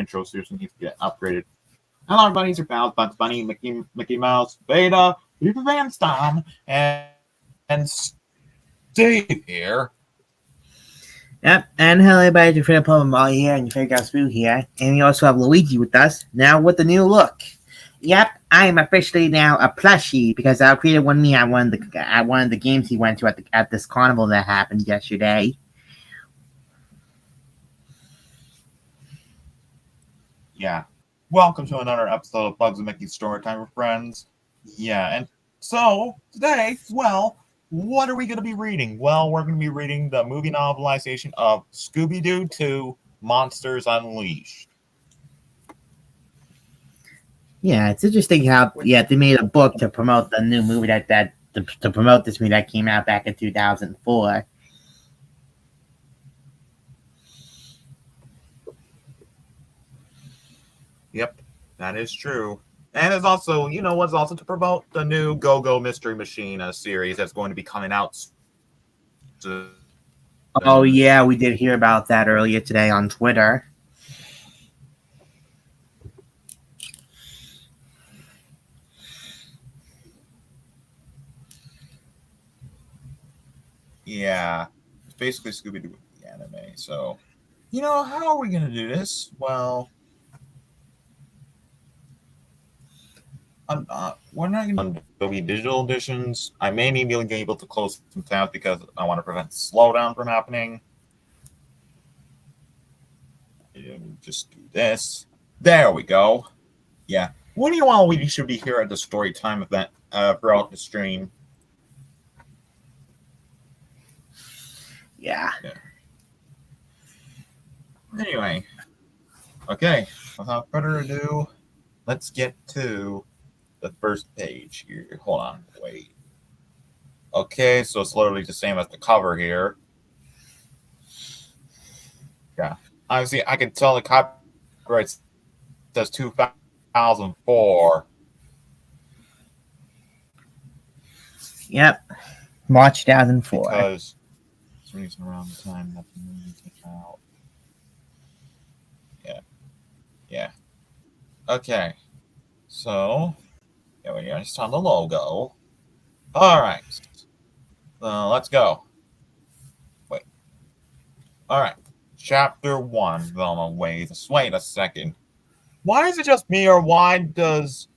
intro seriously needs to get upgraded. Hello, everybody. It's your pals, Bugs Bunny, Mickey Mouse, Beta, Beaver Van Stom, and Steve here. Yep, and hello everybody, it's your favorite Pokemon Molly here, and your favorite guy Spoo here. And we also have Luigi with us, now with the new look. Yep, I am officially now a plushie, because I created one of me at one of the games he went to at this carnival that happened yesterday. Yeah. Welcome to another episode of Bugs and Mickey's Storytime with Friends. Yeah, and so today, well, what are we going to be reading? Well, we're going to be reading the movie novelization of Scooby-Doo 2 Monsters Unleashed. Yeah, it's interesting how they made a book to promote the new movie to promote this movie that came out back in 2004. Yep, that is true. And it's also, what's also to promote the new Go-Go Mystery Machine series that's going to be coming out soon. Oh yeah, we did hear about that earlier today on Twitter. Yeah, it's basically Scooby-Doo with the anime. So, how are we going to do this? Well, we're not going to be digital editions. I may be able to close some tabs because I want to prevent slowdown from happening. Just do this. There we go. Yeah. What do you want? We should be here at the Storytime event throughout the stream. Yeah. Anyway. Okay. Without further ado, let's get to the first page here. Hold on. Wait. Okay, so it's literally the same as the cover here. Yeah. Obviously, I can tell the copyright says 2004. Yep. March 2004. Because it's reason around the time that the movie came out. Yeah. Okay. So, yeah, we just on the logo. All right. Let's go. Wait. All right. Chapter 1. Well, wait a second. Why is it just me, or why does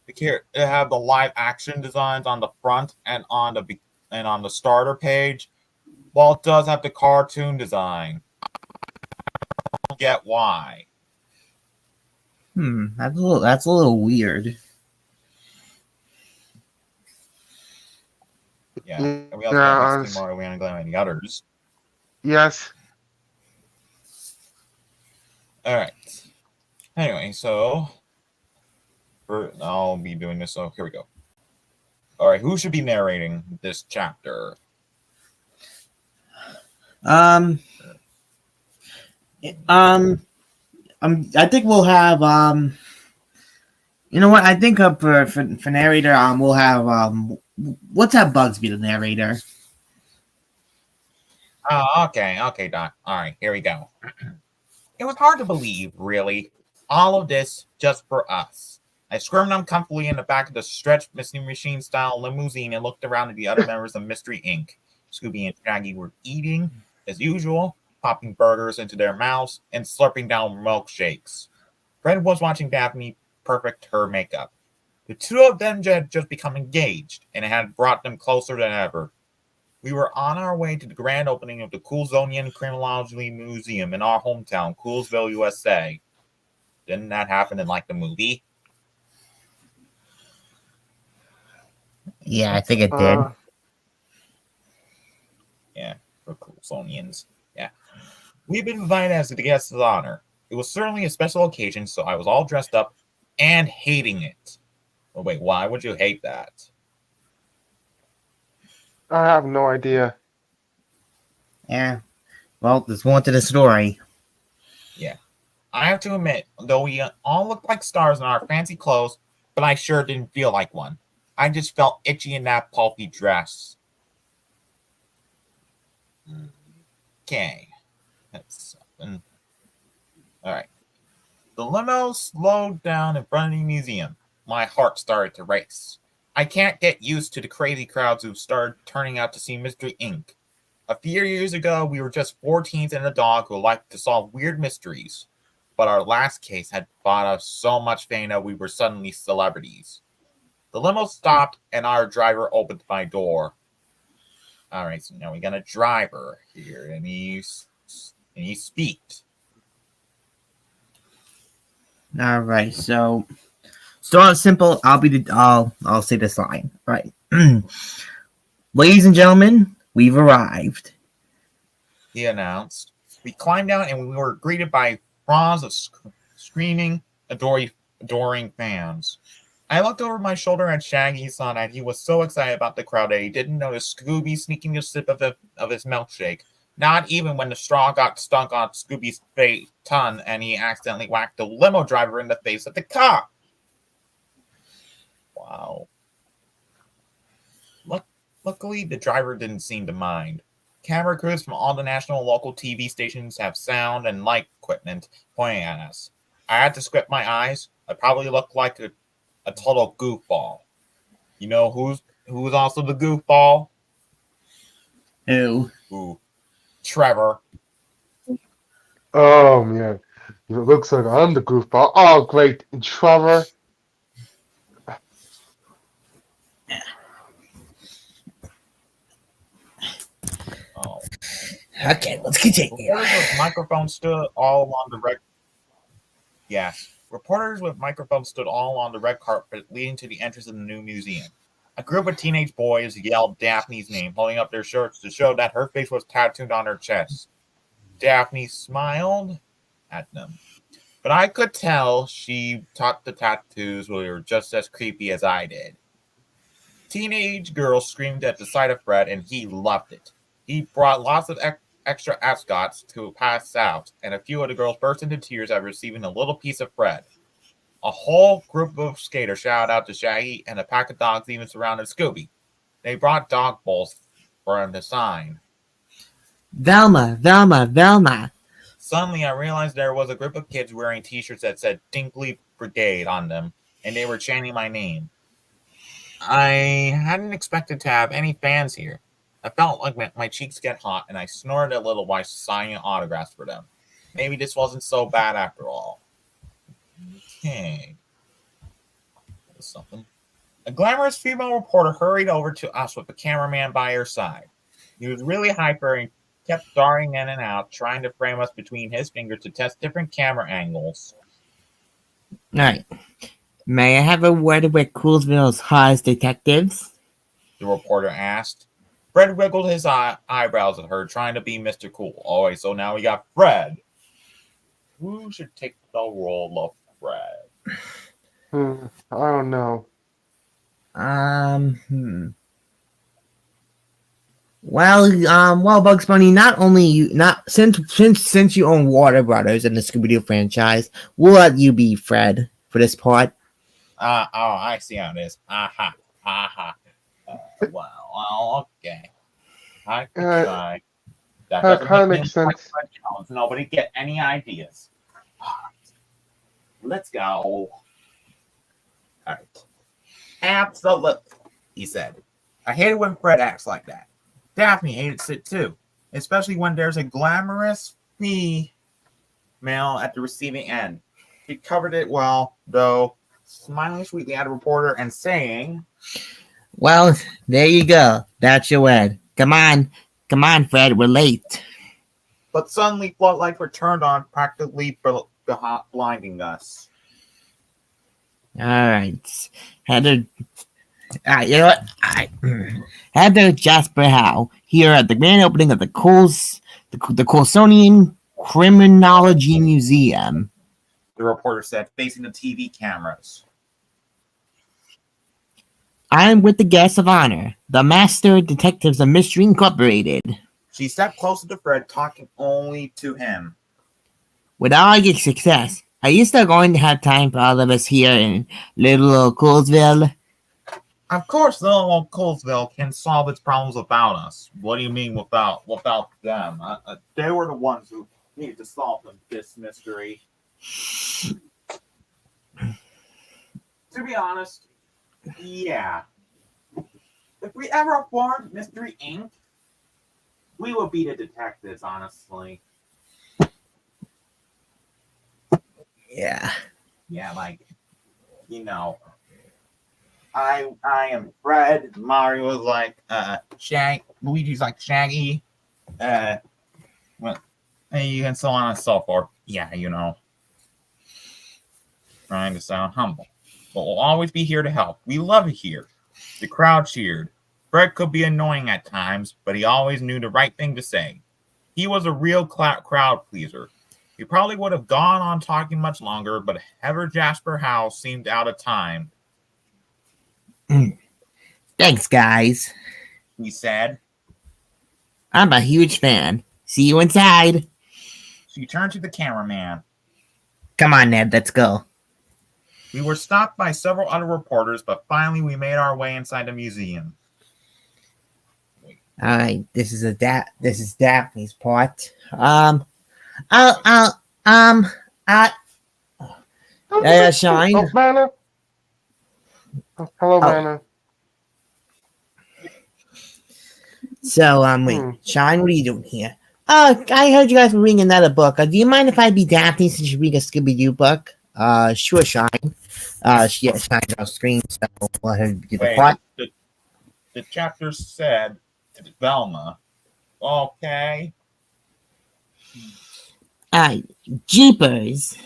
it have the live action designs on the front and on the starter page? Well, it does have the cartoon design. I don't get why. That's a little weird. Yeah. And we also have Mario and any others. Yes. All right. Anyway, so I'll be doing this. So here we go. All right, who should be narrating this chapter? I think we'll have you know what? I think for narrator, we'll have let's have Bugs be the narrator. Oh, okay, Doc. All right, here we go. It was hard to believe, really. All of this just for us. I squirmed uncomfortably in the back of the stretched Mystery Machine-style limousine and looked around at the other members of Mystery Inc. Scooby and Shaggy were eating, as usual, popping burgers into their mouths and slurping down milkshakes. Fred was watching Daphne perfect her makeup. The two of them had just become engaged, and it had brought them closer than ever. We were on our way to the grand opening of the Coulsonian Criminology Museum in our hometown, Coolsville, USA. Didn't that happen in, the movie? Yeah, I think it did. Yeah, for Coulsonians. Yeah. We've been invited as the guests of honor. It was certainly a special occasion, so I was all dressed up and hating it. Oh, wait, why would you hate that? I have no idea. Yeah. Well, there's more to the story. Yeah. I have to admit, though we all looked like stars in our fancy clothes, but I sure didn't feel like one. I just felt itchy in that pulpy dress. Okay. That's something. All right. The limo slowed down in front of the museum. My heart started to race. I can't get used to the crazy crowds who started turning out to see Mystery Inc. A few years ago, we were just 4 teens and a dog who liked to solve weird mysteries. But our last case had brought us so much fame that we were suddenly celebrities. The limo stopped and our driver opened my door. Alright, so now we got a driver here, and he speaks. All right, so start out simple. I'll say this line. All right. Ladies and gentlemen, we've arrived. He announced. We climbed down and we were greeted by throngs of screaming, adoring fans. I looked over my shoulder at Shaggy and saw that he was so excited about the crowd that he didn't notice Scooby sneaking a sip of his milkshake. Not even when the straw got stuck on Scooby's tongue and he accidentally whacked the limo driver in the face with the cop. Wow. Luckily, the driver didn't seem to mind. Camera crews from all the national and local TV stations have sound and light equipment pointing at us. I had to squint my eyes. I probably looked like a total goofball. You know who's also the goofball? Who? Ooh, Trevor. Oh man, it looks like I'm the goofball. Oh great, and Trevor. Oh. Okay, let's continue. Reporters with microphones stood all along the red. Yes, reporters with microphones stood all along the red carpet leading to the entrance of the new museum. A group of teenage boys yelled Daphne's name, holding up their shirts to show that her face was tattooed on her chest. Daphne smiled at them, but I could tell she thought the tattoos were just as creepy as I did. Teenage girls screamed at the sight of Fred, and he loved it. He brought lots of extra ascots to pass out, and a few of the girls burst into tears at receiving a little piece of Fred. A whole group of skaters shouted out to Shaggy, and a pack of dogs even surrounded Scooby. They brought dog bowls for him to sign. Velma, Velma, Velma. Suddenly, I realized there was a group of kids wearing t-shirts that said Dinkley Brigade on them, and they were chanting my name. I hadn't expected to have any fans here. I felt like my cheeks get hot, and I snorted a little while signing autographs for them. Maybe this wasn't so bad after all. Okay. That's something. A glamorous female reporter hurried over to us with the cameraman by her side. He was really hyper and kept darting in and out, trying to frame us between his fingers to test different camera angles. All right. May I have a word with Coolsville's hottest detectives? The reporter asked. Fred wiggled his eyebrows at her, trying to be Mr. Cool. Alright, so now we got Fred. Who should take the role of Fred? I don't know. Well, Bugs Bunny. Since you own Warner Brothers and the Scooby-Doo franchise, we'll let you be Fred for this part. I see how it is. Aha. Well, okay. I could try. That Kind of make makes sense. Nobody get any ideas. Let's go. All right. Absolutely, he said. I hate it when Fred acts like that. Daphne hates it too, especially when there's a glamorous female at the receiving end. He covered it well, though, smiling sweetly at a reporter and saying, Well, there you go. That's your word. Come on, Fred. We're late. But suddenly, floodlights were turned on, practically blinding us. All right, Heather. You know what? Heather Jasper Howe here at the grand opening of the Colsonian Criminology Museum. The reporter said, facing the TV cameras. I am with the guests of honor, the Master Detectives of Mystery Incorporated. She stepped closer to Fred, talking only to him. With all your success, are you still going to have time for all of us here in little Coolsville? Of course, little old Coolsville can solve its problems without us. What do you mean without them? They were the ones who needed to solve this mystery. To be honest, yeah. If we ever formed Mystery Inc., we would be the detectives, honestly. Yeah. Yeah, like, you know, I am Fred. Mario was like Shag. Luigi's like Shaggy. Well, and so on and so forth. Yeah, trying to sound humble, but we'll always be here to help. We love it here. The crowd cheered. Fred could be annoying at times, but he always knew the right thing to say. He was a real crowd pleaser. He probably would have gone on talking much longer, but Heather Jasper House seemed out of time. Thanks, guys. He said. I'm a huge fan. See you inside. She turned to the cameraman. Come on, Ned, let's go. We were stopped by several other reporters, but finally we made our way inside the museum. All right, this is Daphne's part. Shine. Oh, Manna. Hello, Manna. So, wait, Shine, what are you doing here? I heard you guys were reading another book. Do you mind if I be Daphne since you read a Scooby-Doo book? Sure, Shine. Shine's on screen, so we'll let her do the plot. The chapter said Velma. Okay. Jeepers.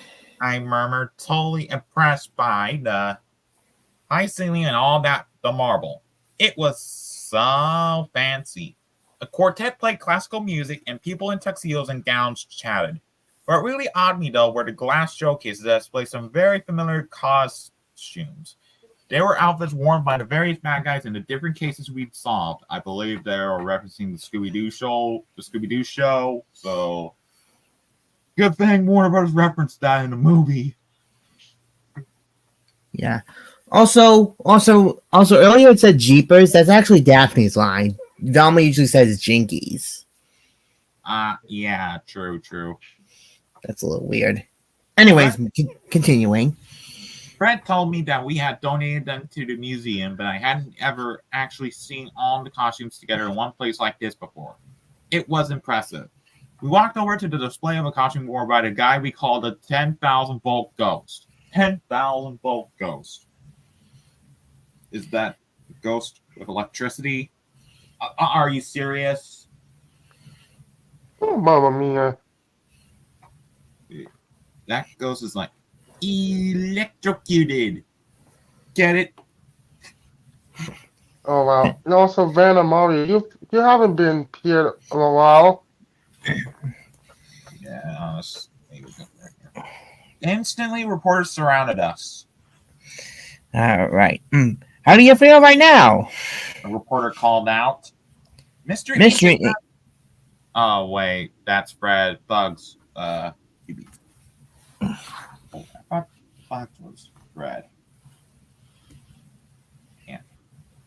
I murmured, totally impressed by the high ceiling and all that, the marble. It was so fancy. The quartet played classical music and people in tuxedos and gowns chatted. What really awed me, though, were the glass showcases that displayed some very familiar costumes. They were outfits worn by the various bad guys in the different cases we'd solved. I believe they were referencing the Scooby-Doo show. So, good thing Warner Bros. Referenced that in the movie. Yeah. Also, earlier it said Jeepers. That's actually Daphne's line. Velma usually says Jinkies. Yeah, true. That's a little weird. Anyways, continuing. Fred told me that we had donated them to the museum, but I hadn't ever actually seen all the costumes together in one place like this before. It was impressive. We walked over to the display of a costume worn by the guy we called the 10,000 volt ghost. 10,000 volt ghost. Is that a ghost with electricity? Are you serious? Oh, Mamma Mia. That ghost is like electrocuted. Get it? Oh, wow. And also, Vanna Mario, you haven't been here in a while. Yeah, instantly, reporters surrounded us. All right. How do you feel right now? A reporter called out. Mystery. Oh, wait. That's Fred. Bugs. I thought Bugs was Fred. Yeah.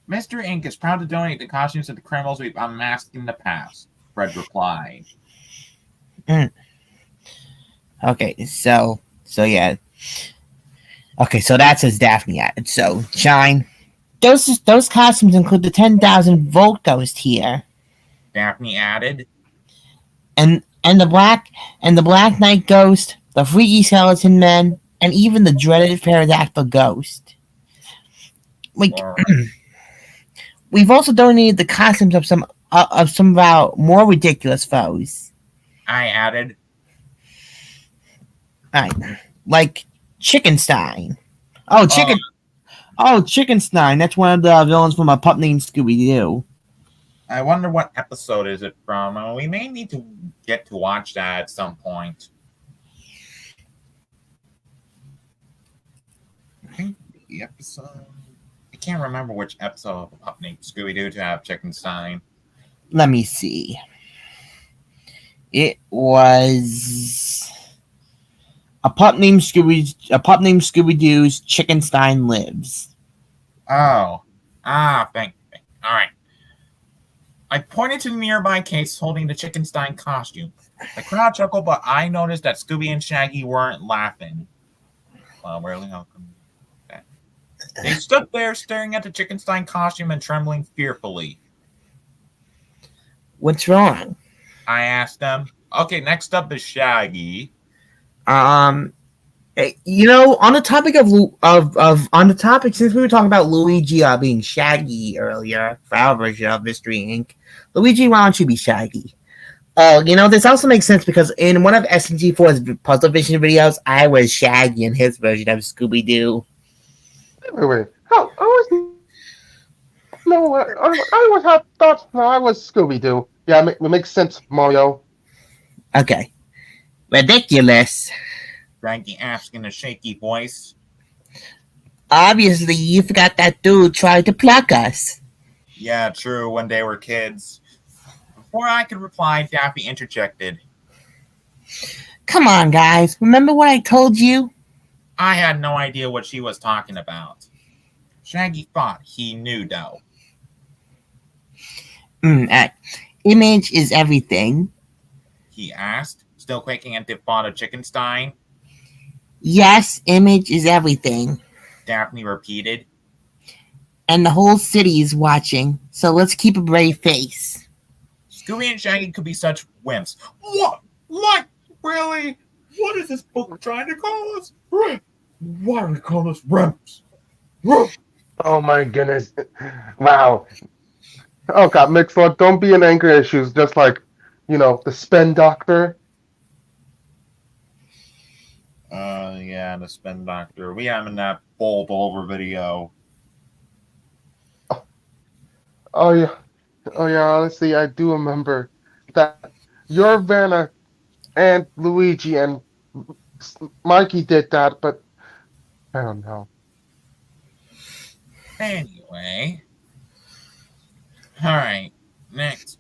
Mystery Inc. is proud to donate the costumes of the criminals we've unmasked in the past, Fred replied. Okay, so yeah. Okay, so that's as Daphne added. So, Shine. Those costumes include the 10,000 volt ghost here. Daphne added. And the black Knight ghost, the freaky skeleton men, and even the dreaded pterodactyl ghost. We've also donated the costumes of some of our more ridiculous foes. I added. Like Chickenstein. Chickenstein. That's one of the villains from a pup named Scooby-Doo. I wonder what episode is it from. We may need to get to watch that at some point. I think the episode... I can't remember which episode of a pup named Scooby-Doo to have Chickenstein. Let me see. It was... A pup named Scooby-Doo's Chickenstein Lives. Oh. Thank you. All right. I pointed to the nearby case holding the Chickenstein costume. The crowd chuckled, but I noticed that Scooby and Shaggy weren't laughing. Well, really? They stood there staring at the Chickenstein costume and trembling fearfully. What's wrong? I asked them. Okay, next up is Shaggy. On the topic on the topic, since we were talking about Luigi being Shaggy earlier for our version of Mystery Inc., Luigi, why don't you be Shaggy? This also makes sense because in one of SNG4's Puzzle Vision videos, I was Shaggy in his version of Scooby-Doo. Wait. How? I was no. I always had thought I was Scooby-Doo. Yeah, it makes sense, Mario. Okay. Ridiculous. Shaggy asked in a shaky voice. Obviously, you forgot that dude tried to pluck us. Yeah, true, when they were kids. Before I could reply, Daffy interjected. Come on, guys. Remember what I told you? I had no idea what she was talking about. Shaggy thought he knew, though. Image is everything. He asked, still quaking at the thought of Chickenstein. Yes, image is everything. Daphne repeated. And the whole city is watching, so let's keep a brave face. Scooby and Shaggy could be such wimps. What? Really? What is this book trying to call us? Why do we call us wimps? Oh my goodness! Wow. Oh God, Mixler, don't be in anger issues. Just like, the spin doctor. Yeah, the spin doctor. We have in that bold over video. Oh yeah. Honestly, I do remember that your Vanna and Luigi and Mikey did that, but I don't know. Anyway. Alright. Next.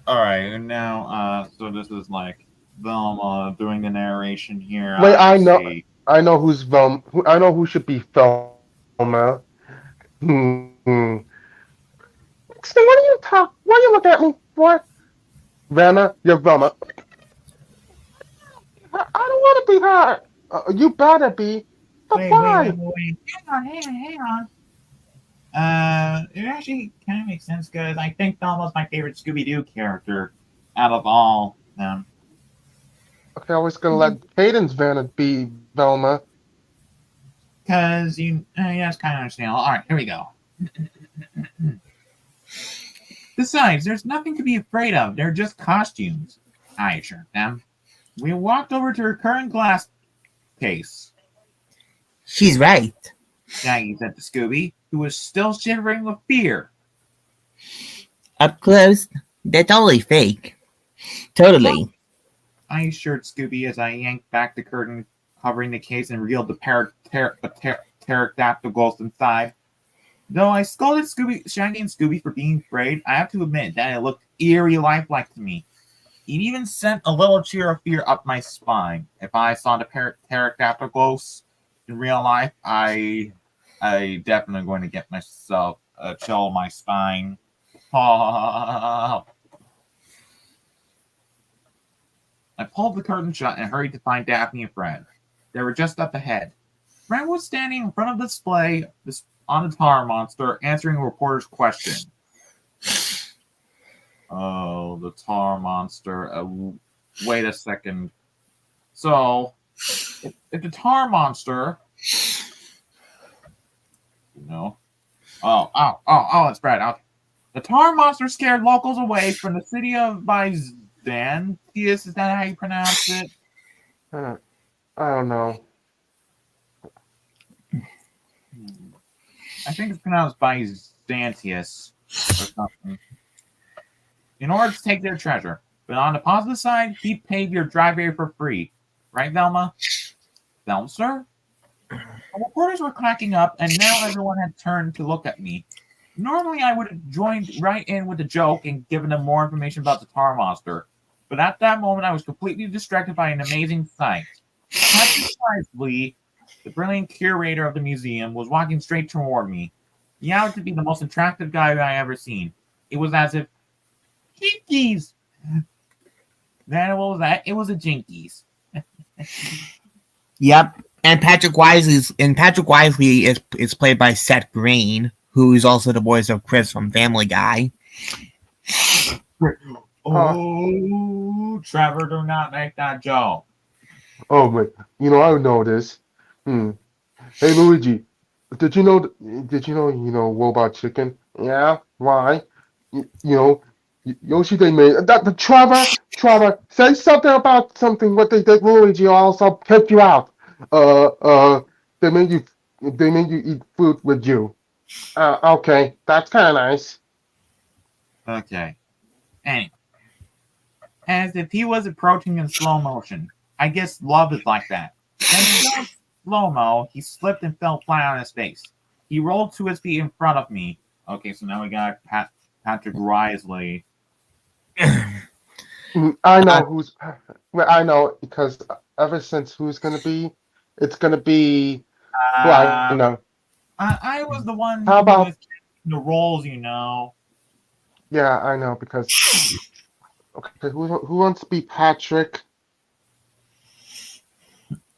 Alright, now so this is like Velma doing the narration here. Wait, I know who's Velma. I know who should be Velma. So what do you talk? Why do you look at me? What? Vanna, you're Velma. I don't want to be her. You better be. But why? Wait. Hang on. It actually kind of makes sense because I think Velma's my favorite Scooby-Doo character out of all them. Okay, I was gonna let Hayden's Vanna be Velma. Because yeah, it's kind of understandable. All right, here we go. Besides, there's nothing to be afraid of. They're just costumes, I assured them. We walked over to her current glass case. She's right. Shaggy said to Scooby, who was still shivering with fear. Up close, they're totally fake. Totally. I assured Scooby as I yanked back the curtain covering the case and revealed the pterodactyl ghost inside. Though I scolded Shaggy and Scooby for being afraid, I have to admit that it looked eerie lifelike to me. It even sent a little chill of fear up my spine. If I saw the pterodactyl ghost in real life, I definitely going to get myself a chill my spine. I pulled the curtain shut and hurried to find Daphne and Fred. They were just up ahead. Fred was standing in front of the display on the tar monster, answering a reporter's question. Oh, the tar monster. Wait a second. So, if the tar monster... Oh, it's Fred. Okay. The tar monster scared locals away from the city of Byzantium. Is that how you pronounce it? I don't know. I think it's pronounced Byzantius or something. In order to take their treasure. But on the positive side, he paid your driveway for free. Right, Velma? Velma, sir? The reporters were cracking up, and now everyone had turned to look at me. Normally, I would have joined right in with the joke and given them more information about the tar monster. But at that moment, I was completely distracted by an amazing sight. Precisely, the brilliant curator of the museum was walking straight toward me. He happened to be the most attractive guy I ever seen. It was as if Jinkies. Then what was that? It was a Jinkies. Yep. And Patrick Wisely is played by Seth Green, who is also the voice of Chris from Family Guy. Oh, Trevor, do not make that joke. Oh wait, I know this. Hmm. Hey Luigi, did you know? Robot Chicken? Yeah. Why? Yoshi they made that. The Trevor, say something about something. What they did, Luigi. Or else I'll kick you out. Uh, uh, they made you. They made you eat food with you. Okay, that's kind of nice. Okay. Anyway, as if he was approaching in slow motion. I guess love is like that. Then in slow-mo, he slipped and fell flat on his face. He rolled to his feet in front of me. Okay, so now we got Patrick Risley. I know who's. Well, I know because ever since who's gonna be, it's gonna be. Well, I Uh, know. I was the one How who was about? the roles. Yeah, I know because. Okay, who wants to be Patrick?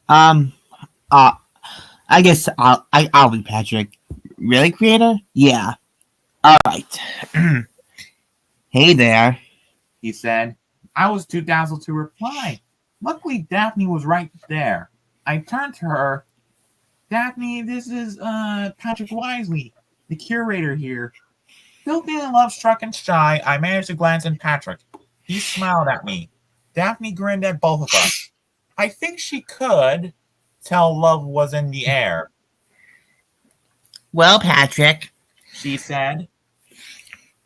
Um, uh, I guess I'll be Patrick. Really, creator? Yeah. All right. Hey there. He said. I was too dazzled to reply. Luckily, Daphne was right there. I turned to her. Daphne, this is Patrick Wisely, the curator here. Still feeling love struck and shy, I managed to glance at Patrick. He smiled at me. Daphne grinned at both of us. I think she could tell love was in the air, Well, Patrick, she said.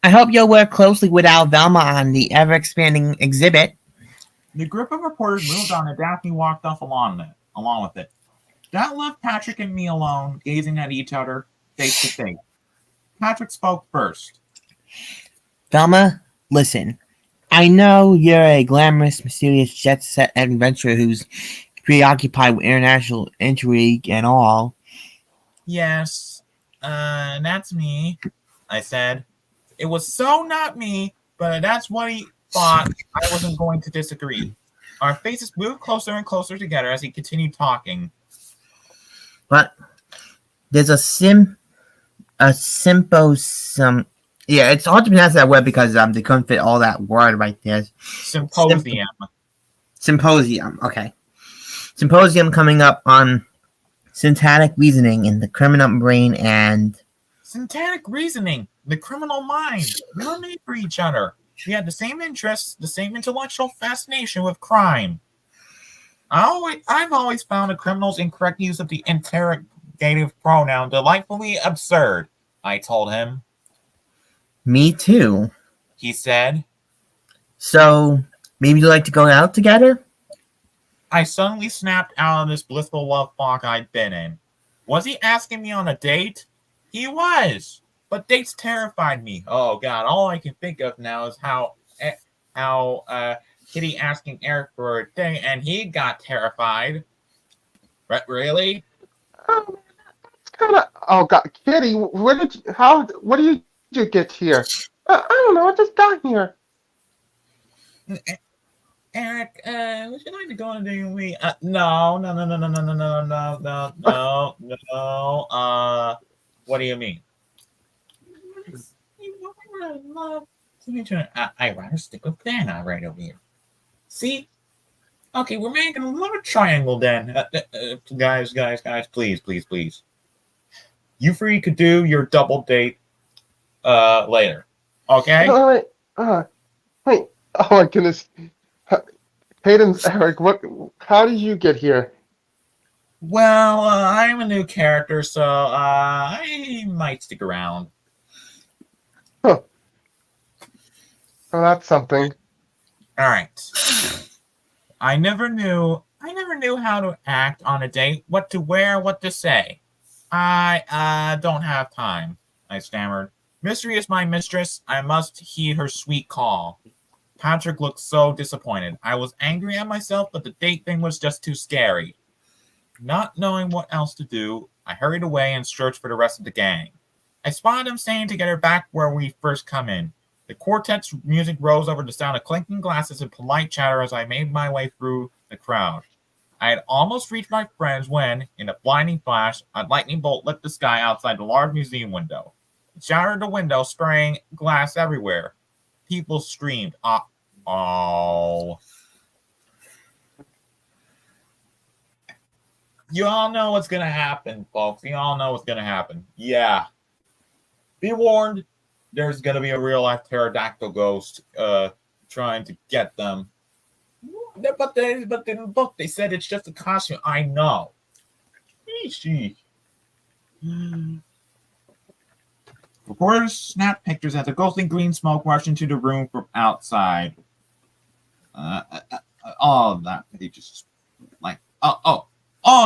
I hope you'll work closely with Al Velma on the ever-expanding exhibit. The group of reporters moved on and Daphne walked off along with it. That left Patrick and me alone, gazing at each other, face to face. Patrick spoke first. Velma, listen. I know you're a glamorous, mysterious jet-set adventurer who's preoccupied with international intrigue and all. Yes, that's me, I said. It was so not me, but that's what he thought. I wasn't going to disagree. Our faces moved closer and closer together as he continued talking. But there's a symposium. Yeah, it's hard to pronounce that word because they couldn't fit all that word right there. Symposium. Symposium. Okay. Symposium coming up on syntactic reasoning in the criminal brain and Syntactic reasoning, the criminal mind. We were made for each other. We had the same interests, the same intellectual fascination with crime. I've always found a criminal's incorrect use of the interrogative pronoun delightfully absurd, I told him. me too. He said. So maybe you'd like to go out together? I suddenly snapped out of this blissful love fog I'd been in. Was he asking me on a date? He was, but dates terrified me. Oh God, all I can think of now is how Kitty asking Eric for a date, and he got terrified. Really? It's kind of. Oh God, Kitty, what did you get here? I don't know. I just got here. Eric, would you like to go on a date with me? No. What do you mean? I'd rather stick with Dana right over here. See? Okay, we're making a love triangle then. Guys, please. You three could do your double date later. Okay? Wait. Wait. Oh my goodness. Hayden's Eric. How did you get here? Well, I'm a new character, so I might stick around. Huh. Oh, that's something. All right. I never knew how to act on a date, what to wear, what to say. I don't have time, I stammered. Mystery is my mistress. I must heed her sweet call. Patrick looked so disappointed. I was angry at myself, but the date thing was just too scary. Not knowing what else to do, I hurried away and searched for the rest of the gang. I spotted them staying together back where we first come in. The quartet's music rose over the sound of clinking glasses and polite chatter as I made my way through the crowd. I had almost reached my friends when, in a blinding flash, a lightning bolt lit the sky outside the large museum window. It shattered the window, spraying glass everywhere. People screamed, oh. You all know what's going to happen, folks. You all know what's going to happen. Yeah. Be warned, there's going to be a real-life pterodactyl ghost trying to get them. But in the book, they said it's just a costume. I know. Easy. Reporters snapped pictures as a ghostly green smoke rushed into the room from outside. All of that. They just like,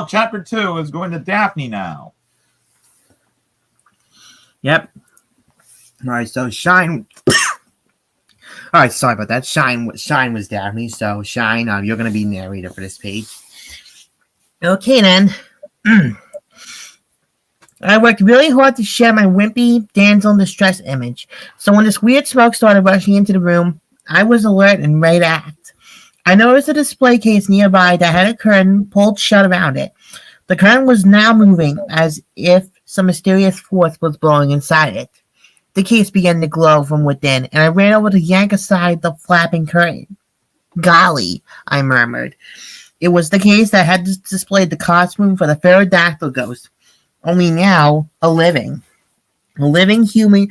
chapter 2 is going to Daphne now. Yep. All right, so Shine. All right, sorry about that. Shine was Daphne. So Shine, you're going to be narrator for this page. Okay, then. I worked really hard to share my wimpy damsel in distress image. So when this weird smoke started rushing into the room, I was alert and ready to act. I noticed a display case nearby that had a curtain pulled shut around it. The curtain was now moving as if some mysterious force was blowing inside it. The case began to glow from within, and I ran over to yank aside the flapping curtain. Golly, I murmured. It was the case that had displayed the costume for the pterodactyl ghost, only now a living humanoid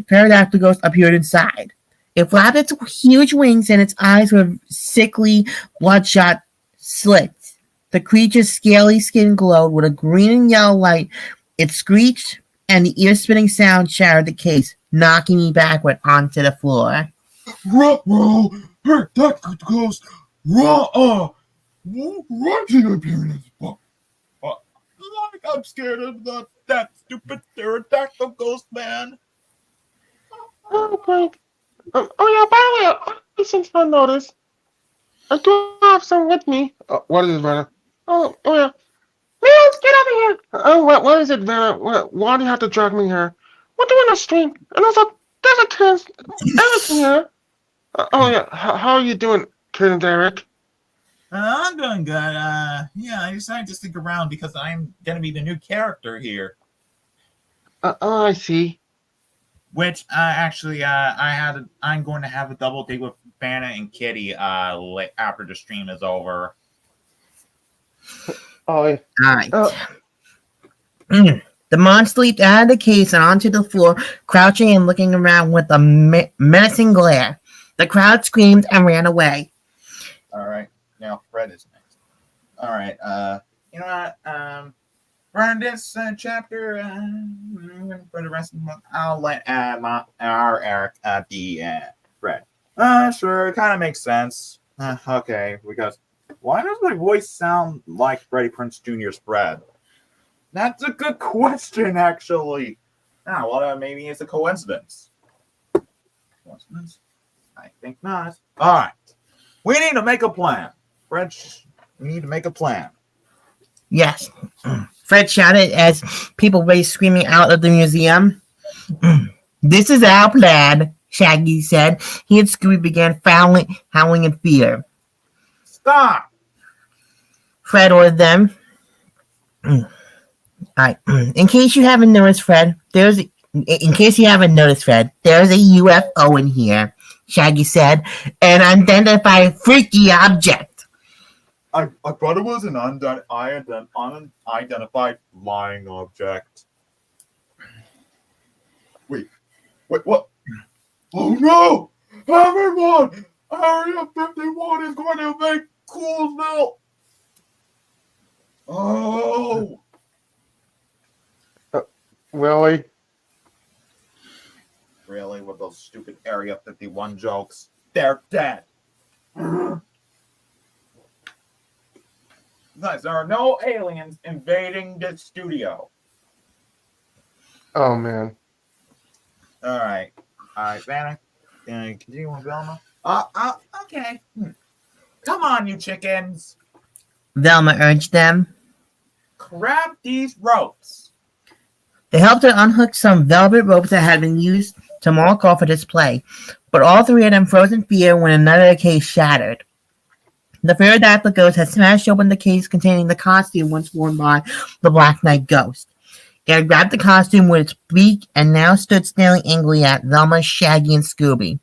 pterodactyl ghost appeared inside. It flapped its huge wings, and its eyes were sickly, bloodshot slits. The creature's scaly skin glowed with a green and yellow light. It screeched, and the ear-spinning sound shattered the case, knocking me backward onto the floor. Ruh-roh! Pterodactyl ghost! Ruh-uh! Why did I appear in this book? I'm scared of that stupid pterodactyl ghost, man. Oh, great. Yeah, by the way, since I noticed, I do have some with me. What is it, Vanna? Oh, yeah. Miles, get over here! Oh, what is it, Vanna? Why do you have to drag me here? We're doing a stream, and there's a chance everything here. Yeah, how are you doing, Kid and Derek? I'm doing good. I decided to stick around because I'm gonna be the new character here. I see. Which I'm going to have a double date with Vanna and Kitty after the stream is over. Oh, yeah. All right. The monster leaped out of the case and onto the floor, crouching and looking around with a menacing glare. The crowd screamed and ran away. All right. Now Fred is next. All right. You know what? For this chapter, for the rest of the month, I'll let our Eric be Fred. Sure, it kind of makes sense. Okay, because why does my voice sound like Freddie Prinze Jr.'s Fred? That's a good question, actually. Well, maybe it's a coincidence. Coincidence? I think not. All right. We need to make a plan. Fred, we need to make a plan. Yes. Fred shouted as people raced screaming out of the museum. This is our plan, Shaggy said. He and Scooby began howling in fear. Stop! Fred ordered them. In case you haven't noticed, Fred, there's a UFO in here, Shaggy said, an unidentified freaky object. I thought it was an unidentified flying object. Wait, what? Oh no! Everyone! Area 51 is going to make Coolsville! Oh! Really? Really? With those stupid Area 51 jokes? They're dead! Nice. There are no aliens invading the studio. Oh, man. All right, Vanna. Continue on, Velma. Okay. Come on, you chickens. Velma urged them. Grab these ropes. They helped her unhook some velvet ropes that had been used to mark off a display, but all three of them froze in fear when another case shattered. The pterodactyl ghost had smashed open the case containing the costume once worn by the Black Knight ghost. It had grabbed the costume with its beak and now stood staring angrily at Velma, Shaggy, and Scooby.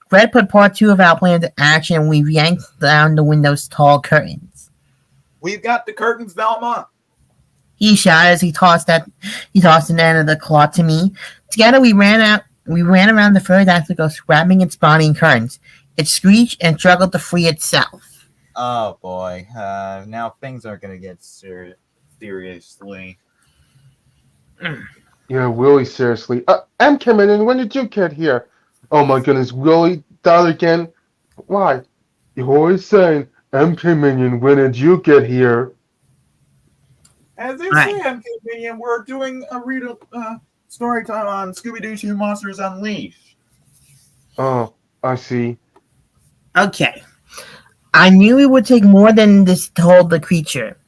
Fred put part two of our plan into action and we yanked down the window's tall curtains. We've got the curtains, Velma. He shouted as he tossed an end of the cloth to me. Together we ran around the pterodactyl ghost, wrapping its body in curtains. It screeched and struggled to free itself. Oh boy, now things are gonna get seriously. Yeah, really, seriously. M came in, and when did you get here? Oh my goodness, really? That again? Why? You're always saying, M came in, and when did you get here? As they Right. say, I'm convenient. We're doing a story time on Scooby-Doo 2 Monsters Unleashed. Oh, I see. Okay. I knew it would take more than this to hold the creature.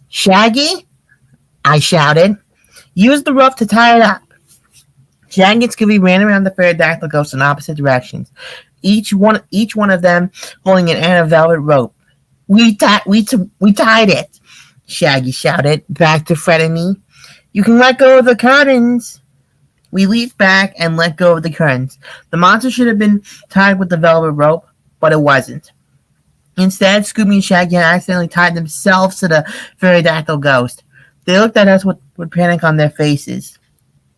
Shaggy? I shouted. Use the rope to tie it up. Shaggy and Scooby ran around the pterodactyl ghost in opposite directions, each one of them holding an end of velvet rope. We tied it, Shaggy shouted back to Fred and me. You can let go of the curtains. We leaped back and let go of the curtains. The monster should have been tied with the velvet rope, but it wasn't. Instead, Scooby and Shaggy had accidentally tied themselves to the pterodactyl ghost. They looked at us with panic on their faces.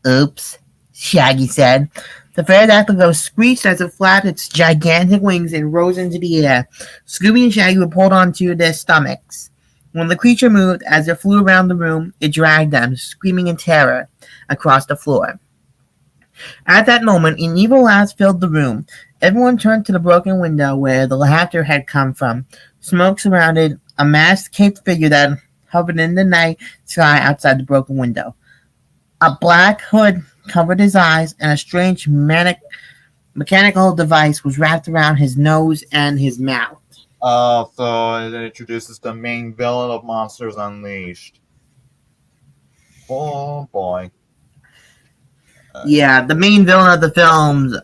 Oops, Shaggy said. The pterodactyl ghost screeched as it flapped its gigantic wings and rose into the air. Scooby and Shaggy were pulled onto their stomachs. When the creature moved, as it flew around the room, it dragged them, screaming in terror, across the floor. At that moment, an evil laugh filled the room. Everyone turned to the broken window where the laughter had come from. Smoke surrounded a masked, caped figure that hovered in the night sky outside the broken window. A black hood covered his eyes, and a strange mechanical device was wrapped around his nose and his mouth. So it introduces the main villain of Monsters Unleashed. Oh boy. Yeah, the main villain of the film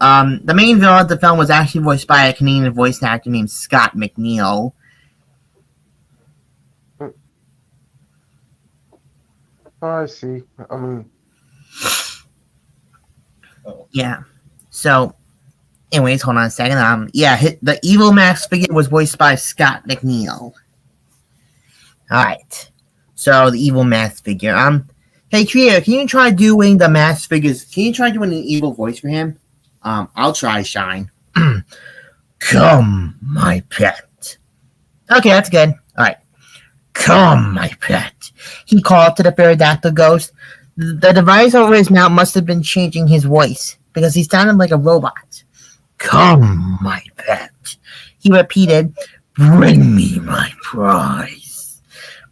was actually voiced by a Canadian voice actor named Scott McNeil. Oh, I see. I mean, Yeah. So, anyways, hold on a second. The evil mask figure was voiced by Scott McNeil. All right. So the evil mask figure. Hey, Trio, can you try doing the mask figures? Can you try doing an evil voice for him? I'll try Shine. Come, my pet. Okay, that's good. All right. Come, my pet. He called to the pterodactyl ghost. The device over his mouth must have been changing his voice because he sounded like a robot. Come, my pet. He repeated, bring me my prize.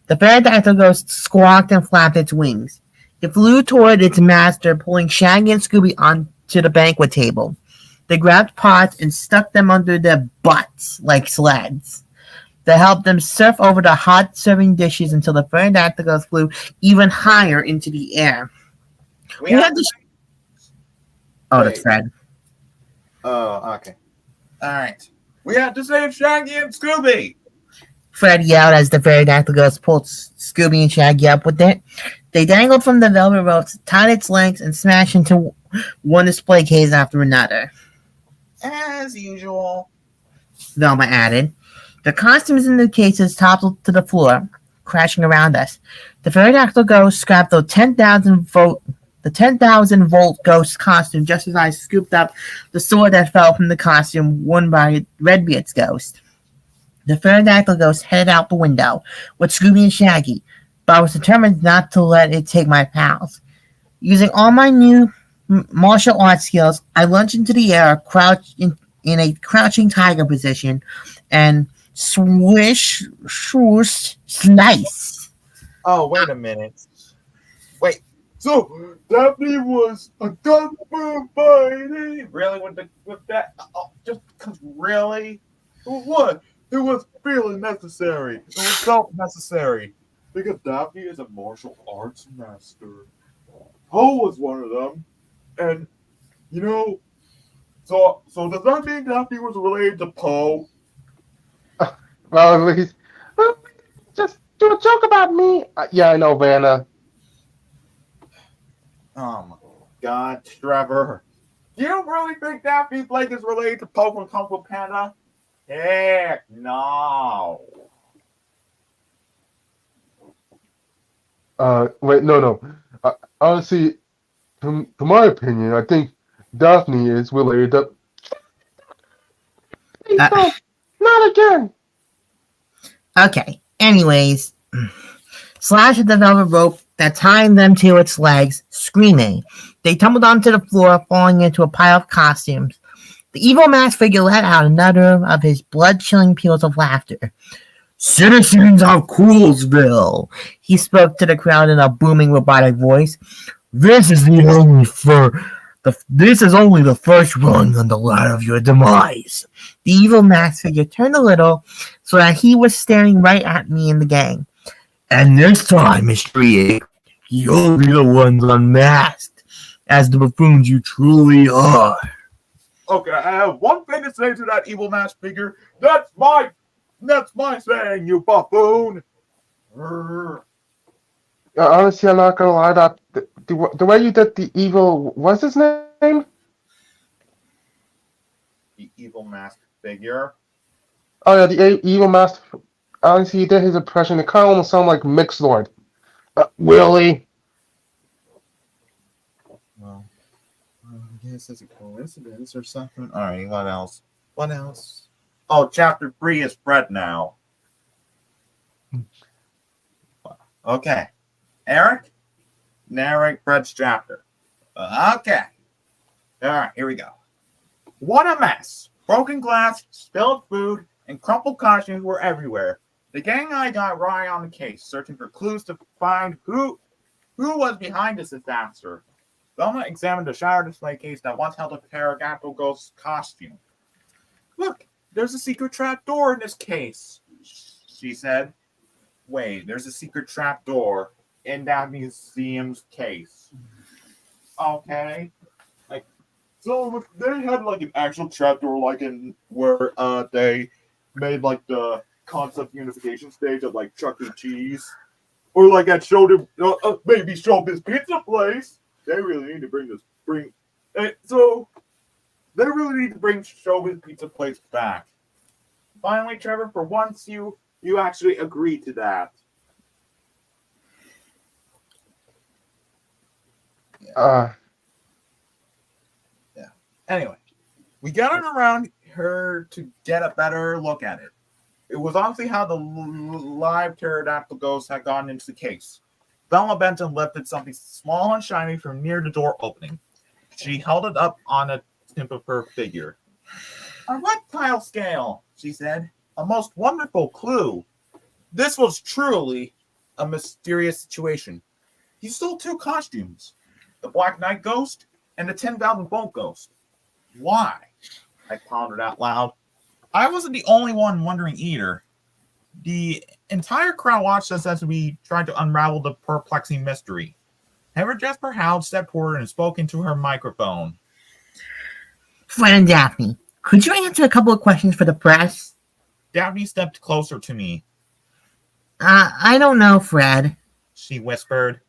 The pterodactyl ghost squawked and flapped its wings. It flew toward its master, pulling Shaggy and Scooby onto the banquet table. They grabbed pots and stuck them under their butts like sleds. They helped them surf over the hot serving dishes until the pterodactyl ghost flew even higher into the air. We have Oh, that's Fred. Oh, okay. Alright. We have to save Shaggy and Scooby! Fred yelled as the pterodactyl ghost pulled Scooby and Shaggy up with it. They dangled from the velvet ropes, tied its legs, and smashed into one display case after another. As usual. Velma added. The costumes in the cases toppled to the floor, crashing around us. The pterodactyl ghost scrapped the 10,000 volt ghost costume just as I scooped up the sword that fell from the costume worn by Redbeard's ghost. The pterodactyl ghost headed out the window with Scooby and Shaggy, but I was determined not to let it take my pals. Using all my new martial arts skills, I lunged into the air, crouched in a crouching tiger position, and swish, swoosh, slice. Oh, wait a minute. Wait. So Daphne was a kung fu fighting? Really? With that? Oh, just because really? What? It was feeling necessary. It was felt necessary. Because Daphne is a martial arts master. Poe was one of them. And, you know, so does that mean Daphne was related to Poe? Well, at least, well, just do a joke about me. Yeah, I know, Vanna. Oh my God, Trevor. You don't really think Daphne Blake is related to Pope and Kung Fu Panda? Heck no. Wait, no. Honestly, to my opinion, I think Daphne is related to. Please Uh, don't, not again. okay. Anyways, Slash at the velvet rope that tied them to its legs, screaming. They tumbled onto the floor, falling into a pile of costumes. The evil masked figure let out another of his blood-chilling peals of laughter. Citizens of Coolsville, he spoke to the crowd in a booming robotic voice. This is only the first rung on the ladder of your demise. The evil masked figure turned a little so that he was staring right at me and the gang. And this time, Mystery Egg, you'll be the ones unmasked, as the buffoons you truly are. Okay, I have one thing to say to that evil mask figure. That's my saying, you buffoon. Honestly, I'm not gonna lie. That the way you did the evil, what's his name? The evil mask figure. Oh yeah, the evil master. Honestly, he did his impression. It kind of almost sounded like Mixed Lord. Willie. Well, I guess it's a coincidence or something. All right, what else? What else? Oh, chapter 3 is Fred now. Okay. Eric, narrate Fred's chapter. Okay. All right, here we go. What a mess. Broken glass, spilled food, and crumpled costumes were everywhere. The gang and I got right on the case, searching for clues to find who was behind this disaster. Velma examined the shower display case that once held a pterodactyl ghost costume. Look, there's a secret trap door in this case, she said. Wait, there's a secret trap door in that museum's case. Okay. So they had like an actual trapdoor, like in where they made like the concept unification stage at like Chuck E. Cheese, or like at maybe Showbiz Pizza Place. They really need to they really need to bring Showbiz Pizza Place back. Finally, Trevor, for once you actually agreed to that. Uh, Anyway, we gathered around her to get a better look at it. It was obviously how the live pterodactyl ghost had gotten into the case. Velma Benton lifted something small and shiny from near the door opening. She held it up on the tip of her figure. A reptile scale, she said. A most wonderful clue. This was truly a mysterious situation. He stole 2 costumes, the Black Knight Ghost and the 10,000 Volt Ghost. Why? I pondered out loud. I wasn't the only one wondering either. The entire crowd watched us as we tried to unravel the perplexing mystery. However, Jasper Howard stepped forward and spoke into her microphone. Fred and Daphne, could you answer a couple of questions for the press? Daphne stepped closer to me. I don't know, Fred. She whispered.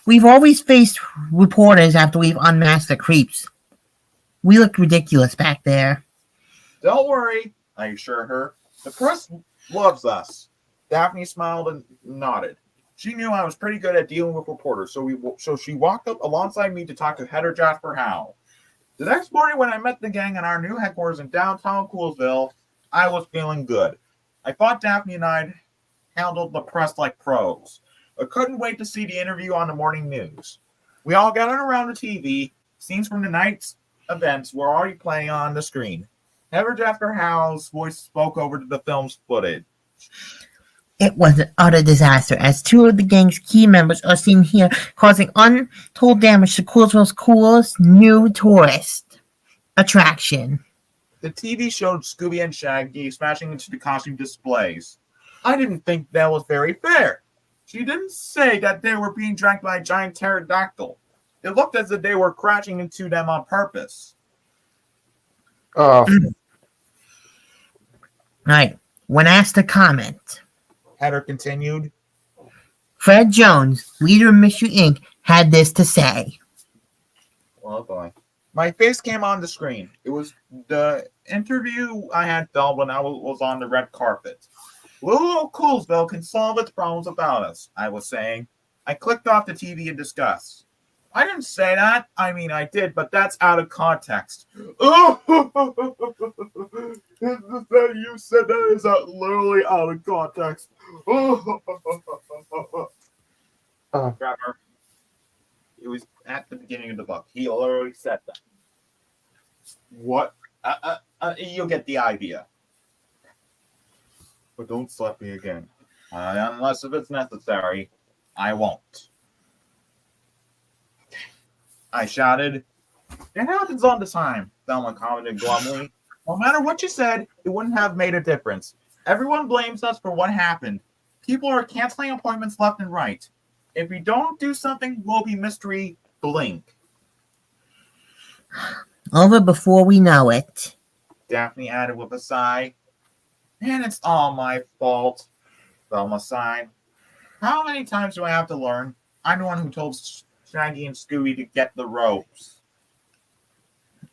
We've always faced reporters after we've unmasked the creeps. We looked ridiculous back there. Don't worry, I assured her. The press loves us. Daphne smiled and nodded. She knew I was pretty good at dealing with reporters, so she walked up alongside me to talk to Header Jasper Howe. The next morning when I met the gang at our new headquarters in downtown Coolsville, I was feeling good. I thought Daphne and I handled the press like pros. I couldn't wait to see the interview on the morning news. We all gathered around the TV. Scenes from the night's events were already playing on the screen. Heather Jasper Howe's voice spoke over the film's footage. It was an utter disaster, as 2 of the gang's key members are seen here causing untold damage to Coolsville's coolest new tourist attraction. The TV showed Scooby and Shaggy smashing into the costume displays. I didn't think that was very fair. She didn't say that they were being dragged by a giant pterodactyl. It looked as if they were crashing into them on purpose. Right. When asked to comment, Heather continued. Fred Jones, leader of Mystery Inc., had this to say. Oh boy. My face came on the screen. It was the interview I had filmed when I was on the red carpet. Little Coolsville can solve its problems without us, I was saying. I clicked off the TV in disgust. I didn't say that. I mean, I did, but that's out of context. Oh, you said that is literally out of context. Trevor, it was at the beginning of the book. He literally said that. What? You'll get the idea. But don't slap me again. Unless if it's necessary, I won't. I shouted. It happens all the time, Thelma commented glumly. No matter what you said, it wouldn't have made a difference. Everyone blames us for what happened. People are canceling appointments left and right. If we don't do something, we'll be mystery blink. Over before we know it. Daphne added with a sigh. And it's all my fault. Thelma sighed. How many times do I have to learn? I'm the one who told Shaggy and Scooby to get the ropes.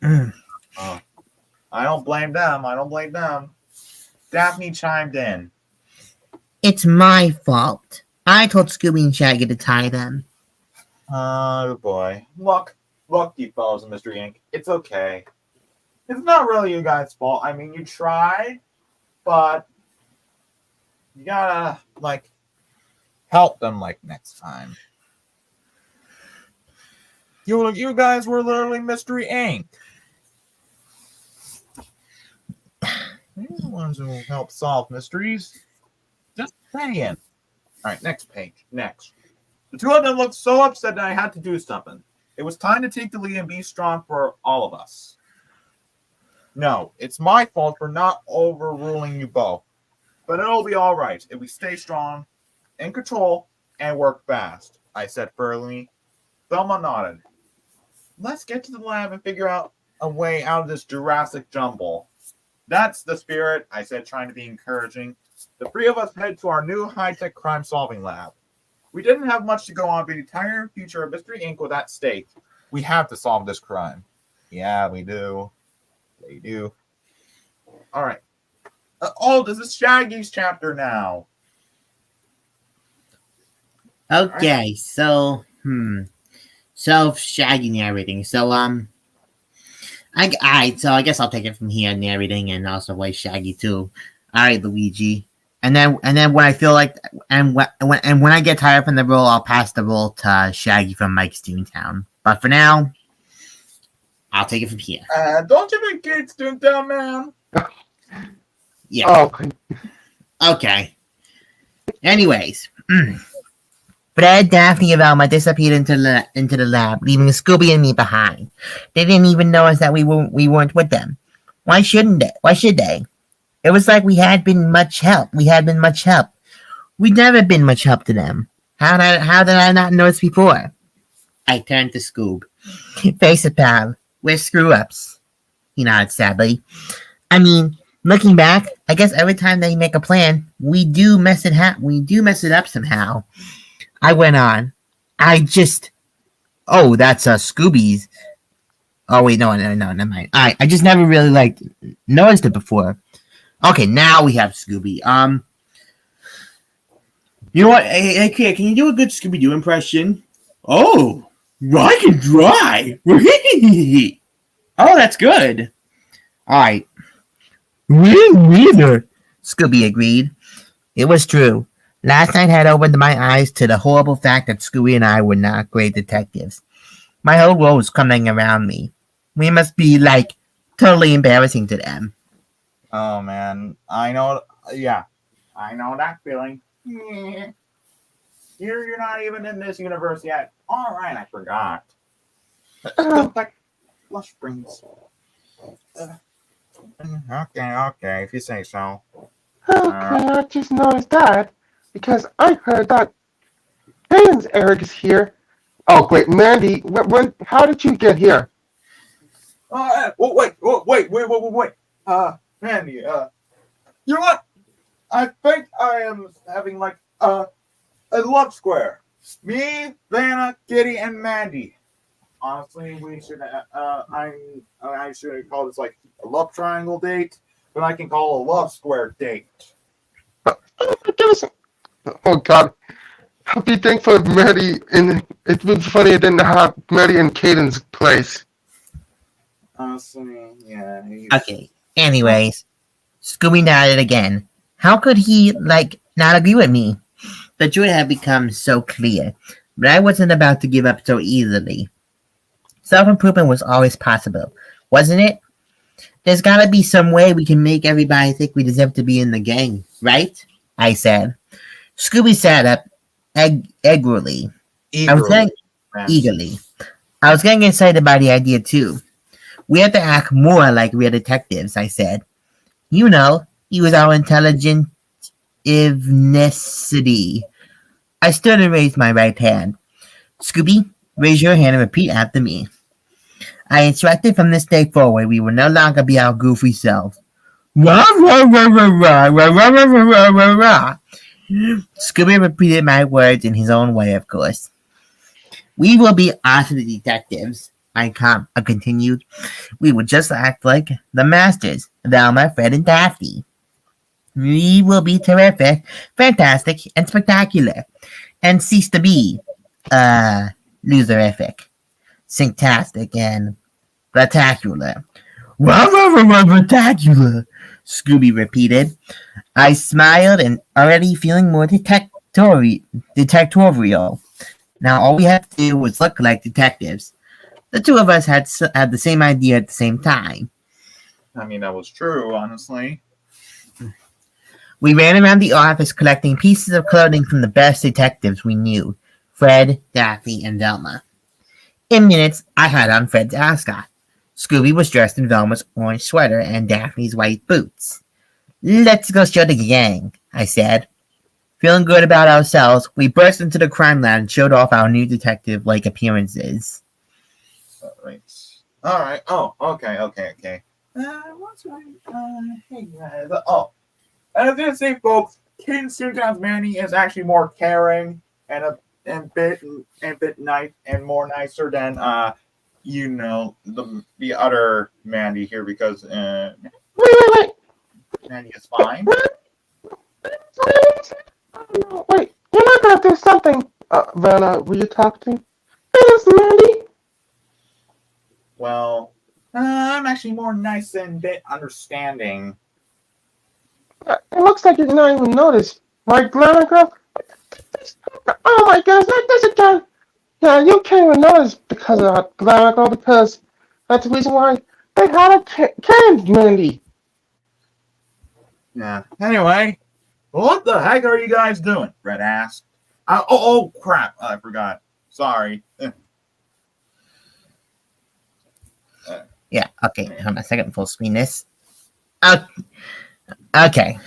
I don't blame them. I don't blame them. Daphne chimed in. It's my fault. I told Scooby and Shaggy to tie them. Oh boy. Look, you fellows in Mystery Inc. It's okay. It's not really you guys' fault. I mean, you tried, but you gotta, help them, next time. You guys were literally Mystery Inc. You're the ones who will help solve mysteries. Just saying. All right, next page. Next. The two of them looked so upset that I had to do something. It was time to take the lead and be strong for all of us. No, it's my fault for not overruling you both. But it'll be all right if we stay strong, in control, and work fast, I said firmly. Thelma nodded. Let's get to the lab and figure out a way out of this Jurassic jumble. That's the spirit, I said, trying to be encouraging. The three of us head to our new high-tech crime-solving lab. We didn't have much to go on, but the entire future of Mystery Inc. was at stake. We have to solve this crime. Yeah, we do. They do. All right. This is Shaggy's chapter now. Okay, right. So Shaggy narrating. So I guess I'll take it from here, narrating, and also voice Shaggy too. All right, Luigi. And then when I feel like when I get tired from the role, I'll pass the role to Shaggy from Mike's Toontown. But for now, I'll take it from here. Don't you think kids Toontown, man? Yeah. Oh. Okay. Anyways, Fred, Daphne, and Velma disappeared into the lab, leaving Scooby and me behind. They didn't even notice that we weren't with them. Why shouldn't they? Why should they? It was like we had been much help. We'd never been much help to them. How did I not notice before? I turned to Scoob. Face it, pal. We're screw-ups. He nodded sadly. I mean, looking back, I guess every time they make a plan, we do mess it up somehow. I went on. Oh, that's Scooby's. Oh wait, no, never mind. I just never really noticed it before. Okay, now we have Scooby. You know what? Hey, kid, can you do a good Scooby-Doo impression? Oh, I can try. Oh, that's good. All right. Me neither, Scooby agreed. It was true. Last night had opened my eyes to the horrible fact that Scooby and I were not great detectives. My whole world was coming around me. We must be, totally embarrassing to them. Oh, man. I know. Yeah. I know that feeling. You're not even in this universe yet. All right, I forgot. Lush Springs. Okay, if you say so. Okay, I just noticed that because I heard that Payne's Eric is here. Oh, wait, Mandy, how did you get here? Wait. Mandy, You know what? I think I am having like a love square. Me, Vanna, Kitty, and Mandy. Honestly, we should. I should call this like a love triangle date, but I can call it a love square date. Oh my goodness. Oh God. I'll be thankful if Mary in it would be funny if it didn't have Mary in Caden's place. Honestly, yeah. Okay. Anyways, Scooby nodded again. How could he, not agree with me? The truth had become so clear, but I wasn't about to give up so easily. Self-improvement was always possible, wasn't it? There's gotta be some way we can make everybody think we deserve to be in the gang, right? I said. Scooby sat up eagerly. I was getting eagerly. I was getting excited by the idea too. We have to act more like real detectives, I said. You know, use our intelligent ethnicity. I stood and raised my right hand. Scooby, raise your hand and repeat after me. I instructed from this day forward we will no longer be our goofy selves. Rah, rah, rah, rah, rah, rah, rah, rah, rah, rah, rah. Scooby repeated my words in his own way, of course. We will be awesome detectives, I continued. We will just act like the masters, Velma, Fred, and Daphne. We will be terrific, fantastic, and spectacular, and cease to be, loserific, synctastic, and spectacular. Rah, rah, rah, rah, spectacular, Scooby repeated. I smiled and already feeling more detectorial. Now all we had to do was look like detectives. The two of us had the same idea at the same time. I mean, that was true, honestly. We ran around the office collecting pieces of clothing from the best detectives we knew, Fred, Daphne, and Velma. In minutes, I had on Fred's ascot. Scooby was dressed in Velma's orange sweater and Daphne's white boots. Let's go show the gang, I said. Feeling good about ourselves, we burst into the crime lab and showed off our new detective-like appearances. All right. Oh, okay. What's right? Hey guys. And I was gonna say, folks, King Sujan's Manny is actually more caring and a bit nice and more nicer than the other Mandy here because Wait. Mandy is fine. Wait, you might have to do something. Vanna, will you talk to me? Yes, Mandy. Well, I'm actually more nice and a bit understanding. It looks like you did not even notice. My glamour girl. Oh my goodness, not this again. Yeah, you can't even notice because of that glamour girl because that's the reason why they had a canned Mandy. Yeah. Anyway, what the heck are you guys doing? Red asked. Oh crap! I forgot. Sorry. Yeah, okay, hold on a second, full screen this. Okay.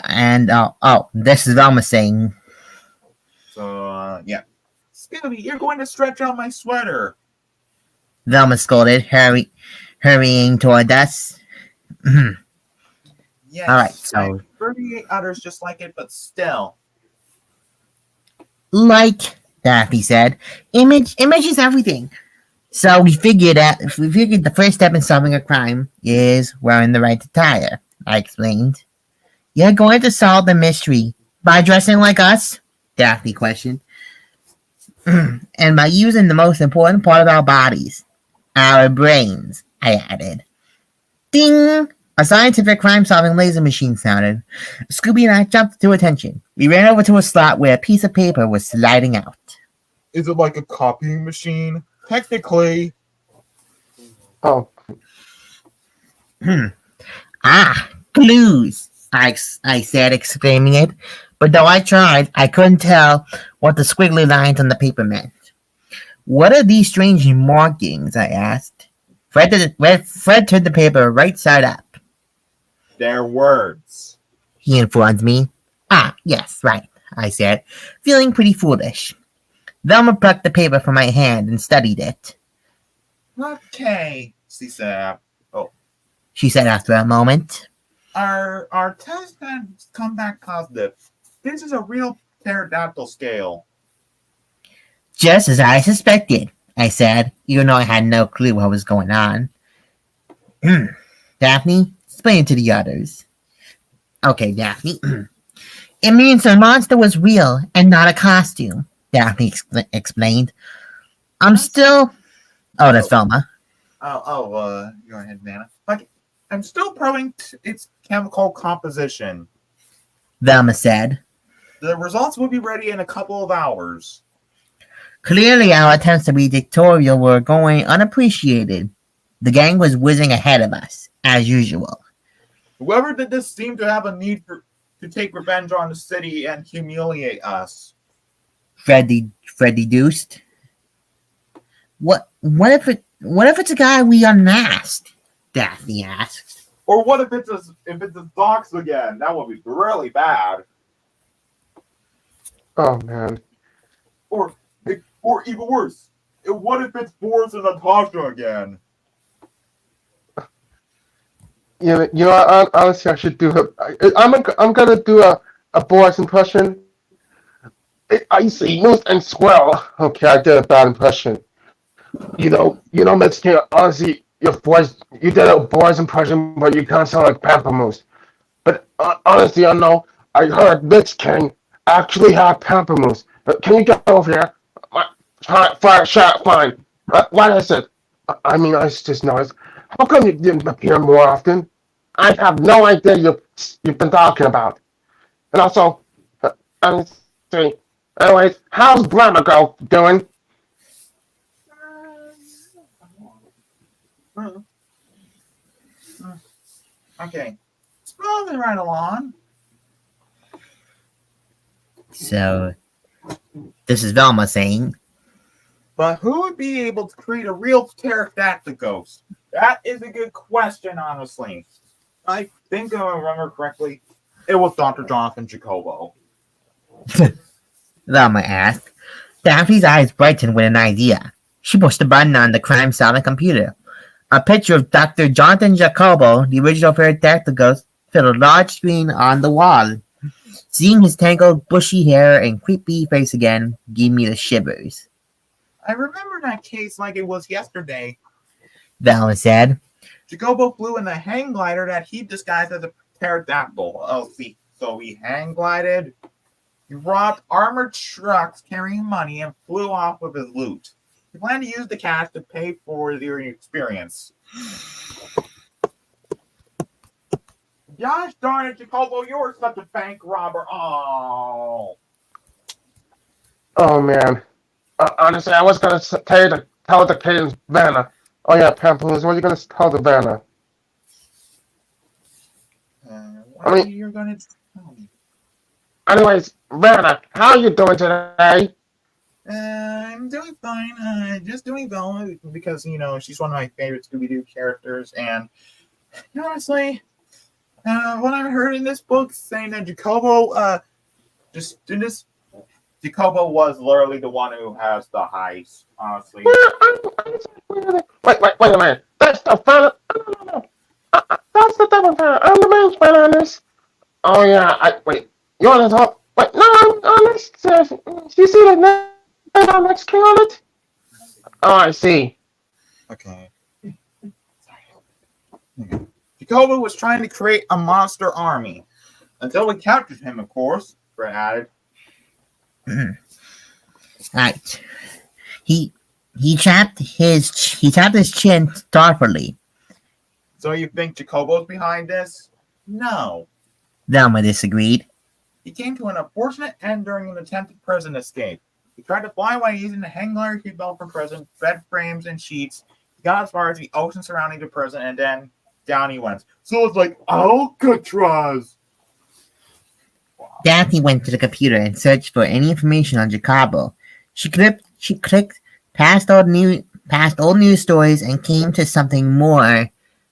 And, this is Velma saying. So, yeah. Scooby, you're going to stretch out my sweater. Velma scolded, hurrying toward us. Yes. All right, so 38 others just like it, but still. Like Daphne said, image is everything. So we figured the first step in solving a crime is wearing the right attire, I explained. You're going to solve the mystery by dressing like us? Daphne questioned. And by using the most important part of our bodies, our brains, I added. Ding! A scientific crime-solving laser machine sounded. Scooby and I jumped to attention. We ran over to a slot where a piece of paper was sliding out. Is it like a copying machine? Technically. Oh. Clues, I said, exclaiming it. But though I tried, I couldn't tell what the squiggly lines on the paper meant. What are these strange markings? I asked. Fred turned the paper right side up. They're words, he informed me. Yes, right, I said, feeling pretty foolish. Velma plucked the paper from my hand and studied it. Okay, she said. She said after a moment. Our test has come back positive. This is a real pterodactyl scale. Just as I suspected, I said, even though I had no clue what was going on. Daphne, explain it to the others. Okay, Daphne. It means the monster was real and not a costume, Daphne explained. I'm still. Oh, that's Velma. Go ahead, Nana. Like, I'm still probing its chemical composition. Velma said. The results will be ready in a couple of hours. Clearly, our attempts to be dictatorial were going unappreciated. The gang was whizzing ahead of us, as usual. Whoever did this seemed to have a need to take revenge on the city and humiliate us. Freddy deduced. What if it's a guy we unmasked? Daphne asked. Or what if it's a Docs again? That would be really bad. Oh man. Or even worse, what if it's Boris and Natasha again? Honestly, I should do I'm gonna do a Boris impression. I see moose and squirrel. Okay, I did a bad impression. Mexican, honestly, your voice, you did a Boris impression, but you kind of sound like Pamplemousse. But honestly, I heard Mexican actually had Pamplemousse. Can you get over here? Fine. What is it? I mean, I just noticed. How come you didn't appear more often? I have no idea you've been talking about. And also, see. Anyways, how's Grandma Girl doing? Okay. It's moving right along. So, this is Velma saying. But who would be able to create a real pterodactyl ghost? That is a good question, honestly. I think if I remember correctly, it was Dr. Jonathan Jacobo. Velma asked. Daphne's eyes brightened with an idea. She pushed a button on the crime-solving computer. A picture of Dr. Jonathan Jacobo, the original pterodactyl ghost, filled a large screen on the wall. Seeing his tangled, bushy hair and creepy face again gave me the shivers. I remember that case like it was yesterday. Velma said. Jacobo flew in the hang glider that he disguised as a pterodactyl. Oh, see. So he hang glided. He robbed armored trucks carrying money and flew off with his loot. He planned to use the cash to pay for the experience. Gosh darn it, Jacobo, you're such a bank robber. Oh man. Honestly, I was gonna tell the kids, Vanna. Oh yeah, Pamplemousse, what are you gonna tell the Vanna? You're gonna tell me. Anyways, Vanna, how are you doing today? I'm doing fine. Just doing well because she's one of my favorite Scooby-Doo characters, and honestly, what I heard in this book saying that Jacobo, Jacobo was literally the one who has the heist. Honestly. Wait a minute. That's the final. No. That's the double final. I'm the main fan on this. Oh yeah. Wait. You want to talk? Wait. No. I'm on this. You see the name on next king on it? Oh, I see. Okay. Jacobo was trying to create a monster army until we captured him, of course. Brett added. Right. He tapped his chin thoughtfully. So you think Jacobo's behind this? No. Velma disagreed. He came to an unfortunate end during an attempted prison escape. He tried to fly away using the hang glider he built from prison, bed frames, and sheets. He got as far as the ocean surrounding the prison, and then down he went. So it's like Alcatraz. Daphne went to the computer and searched for any information on Jacobo. She clicked past old news stories and came to something more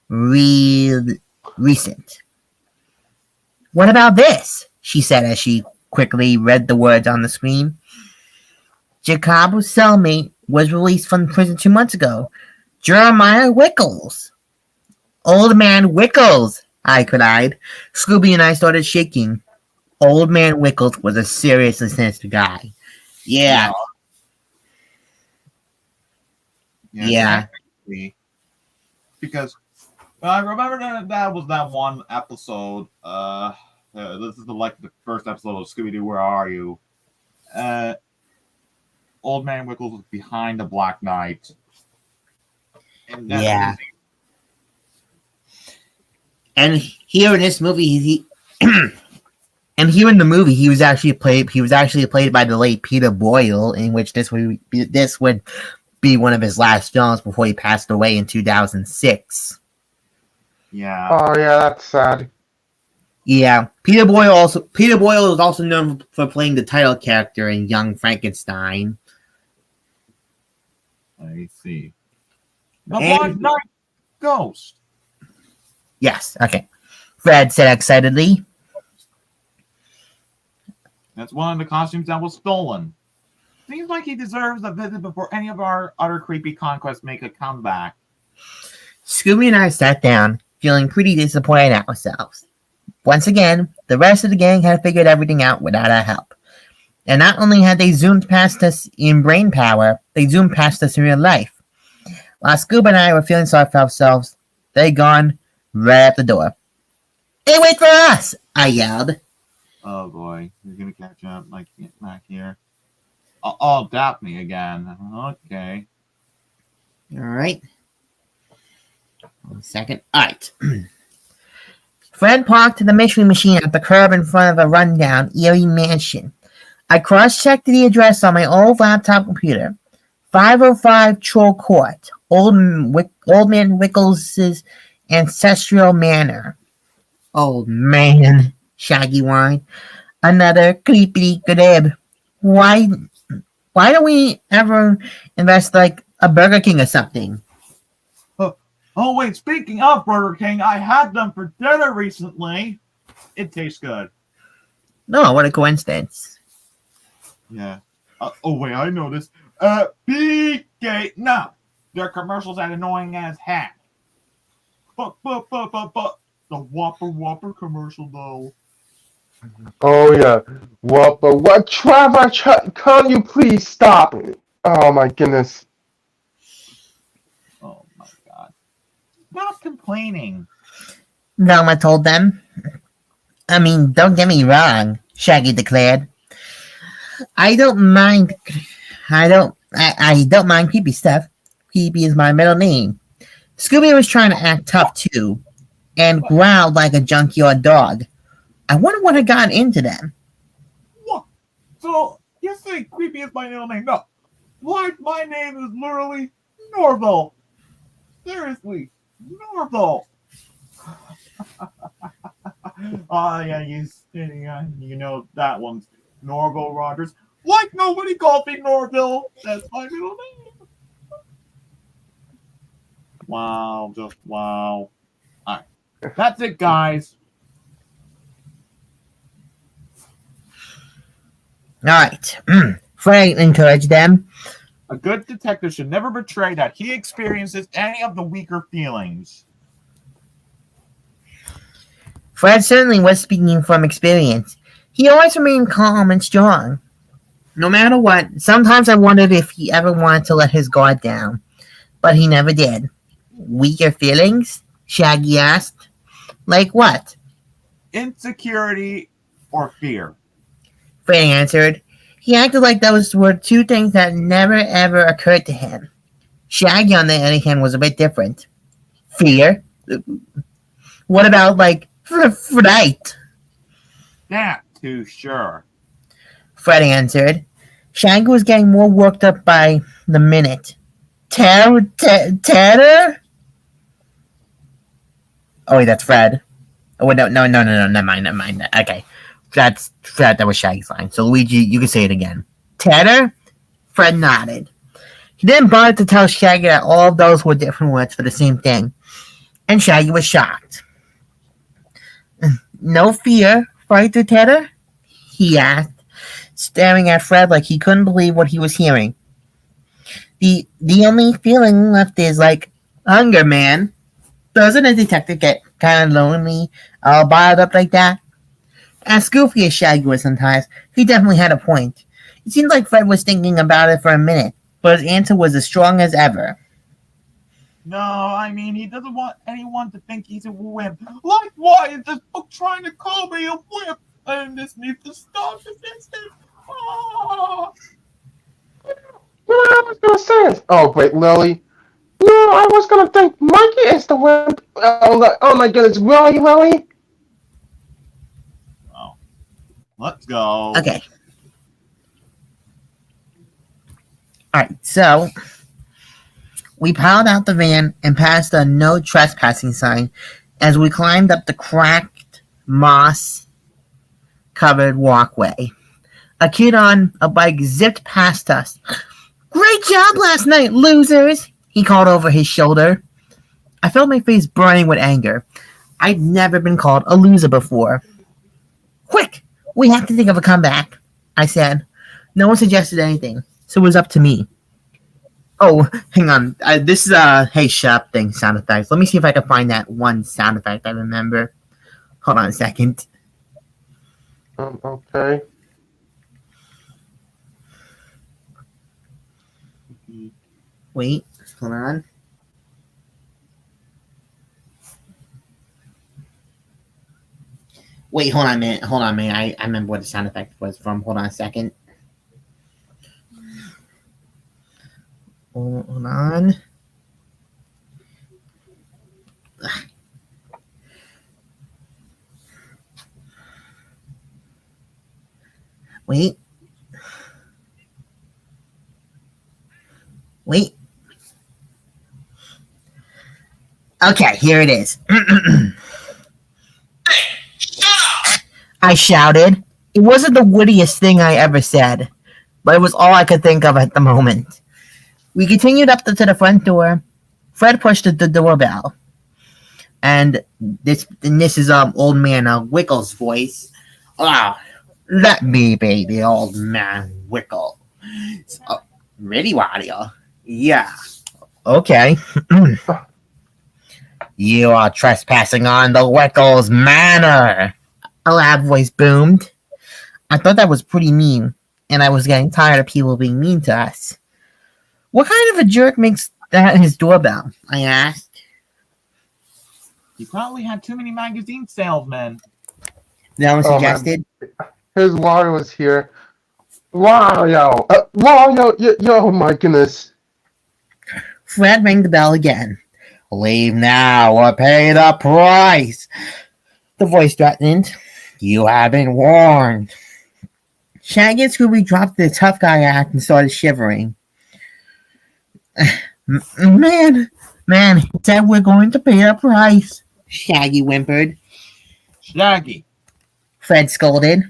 recent. What about this? She said as she quickly read the words on the screen. Jacobo's cellmate was released from prison 2 months ago. Jeremiah Wickles. Old man Wickles, I cried. Scooby and I started shaking. Old Man Wickles was a seriously sinister guy. Yeah, yeah. Technically, because I remember that was that one episode. This is the first episode of Scooby-Doo. Where are you? Uh, Old Man Wickles was behind the Black Knight, and Yeah. And here in this movie, and here in the movie, he was actually played by the late Peter Boyle, in which this would be one of his last films before he passed away in 2006. Yeah. Oh yeah, that's sad. Yeah, Peter Boyle is also known for playing the title character in Young Frankenstein. I see. The Black Knight Ghost. Yes, okay. Fred said excitedly. That's one of the costumes that was stolen. Seems like he deserves a visit before any of our other creepy conquests make a comeback. Scooby and I sat down, feeling pretty disappointed at ourselves. Once again, the rest of the gang had figured everything out without our help. And not only had they zoomed past us in brain power, they zoomed past us in real life. While Scooby and I were feeling sorry for ourselves, they gone right out the door. Hey, wait for us! I yelled. Oh boy, you're gonna catch up like back here. Oh, Daphne again. Okay. Alright. 1 second. Alright. Fred parked the mystery machine at the curb in front of a rundown, eerie mansion. I cross-checked the address on my old laptop computer. 505 Troll Court, Old Man Wickles' ancestral manor. Oh man, Shaggy whined. Another creepy crib. Why don't we ever invest like a Burger King or something? Oh wait, speaking of Burger King, I had them for dinner recently. It tastes good. No, what a coincidence. Yeah. Oh wait, I know this. BK. No, their commercials are annoying as heck. But the Whopper commercial though. Oh yeah. Well, but what, Trevor? Can you please stop it? Oh my goodness. Oh my god. Not complaining. Velma told them. I mean, don't get me wrong, Shaggy declared. I don't mind creepy stuff. Creepy is my middle name. Scooby was trying to act tough too, and growled like a junkyard dog. I wonder what had gotten into them. What? So you say creepy is my middle name? No. Like my name is literally Norval. Seriously, Norval. Yeah, you know that one's Norval Rogers. Like nobody called me Norville. That's my middle name. Wow, just wow. Alright. That's it, guys. Alright. Frank encouraged them. A good detective should never betray that he experiences any of the weaker feelings. Fred certainly was speaking from experience. He always remained calm and strong. No matter what, sometimes I wondered if he ever wanted to let his guard down. But he never did. Weaker feelings? Shaggy asked. Like what? Insecurity or fear. Fred answered. He acted like those were two things that never ever occurred to him. Shaggy, on the other hand, was a bit different. Fear? What about, like, fright? Not too sure. Fred answered. Shaggy was getting more worked up by the minute. Terror? Oh, wait, that's Fred. Oh, wait, no, never mind. Okay. That's Fred, that was Shaggy's line. So, Luigi, you can say it again. Terror? Fred nodded. He didn't bother to tell Shaggy that all of those were different words for the same thing. And Shaggy was shocked. No fear, fright or terror? He asked, staring at Fred like he couldn't believe what he was hearing. The only feeling left is like hunger, man. Doesn't a detective get kind of lonely, all bottled up like that? As goofy as Shaggy was sometimes, he definitely had a point. It seemed like Fred was thinking about it for a minute, but his answer was as strong as ever. No, I mean, he doesn't want anyone to think he's a wimp. Like, why is this book trying to call me a wimp? And this needs to stop this instant. Oh. I was gonna say it. Oh, wait, Lily. No, I was gonna think Mikey is the wimp. Oh my goodness, really, Lily? Oh. Let's go. Okay. Alright, so we piled out the van and passed the no trespassing sign as we climbed up the cracked, moss covered walkway. A kid on a bike zipped past us. "Great job last night, losers!" he called over his shoulder. I felt my face burning with anger. I'd never been called a loser before. "Quick! We have to think of a comeback," I said. No one suggested anything, so it was up to me. Oh, hang on. This is a "Hey Shop" thing sound effect. Let me see if I can find that one sound effect I remember. Hold on a second. Okay. Wait, hold on. Wait, hold on a minute. I remember what the sound effect was from. Hold on a second. Hold on. Wait. Okay, here it is. I shouted. It wasn't the wittiest thing I ever said, but it was all I could think of at the moment. We continued up to the front door. Fred pushed the doorbell. And this is old man Wickle's voice. "Ah, let me be the old man Wickle. So, ready, Wario? Yeah. Okay. You are trespassing on the Wickles manor," a loud voice boomed. I thought that was pretty mean, and I was getting tired of people being mean to us. "What kind of a jerk makes that his doorbell?" I asked. He probably had too many magazine salesmen. No one Oh, suggested. His Wario was here. Wario! Wario! Oh my goodness. Fred rang the bell again. "Leave now or pay the price," the voice threatened. "You have been warned." Shaggy and Scooby dropped their tough guy act and started shivering. Man, he said we're going to pay a price," Shaggy whimpered. Shaggy, Fred scolded.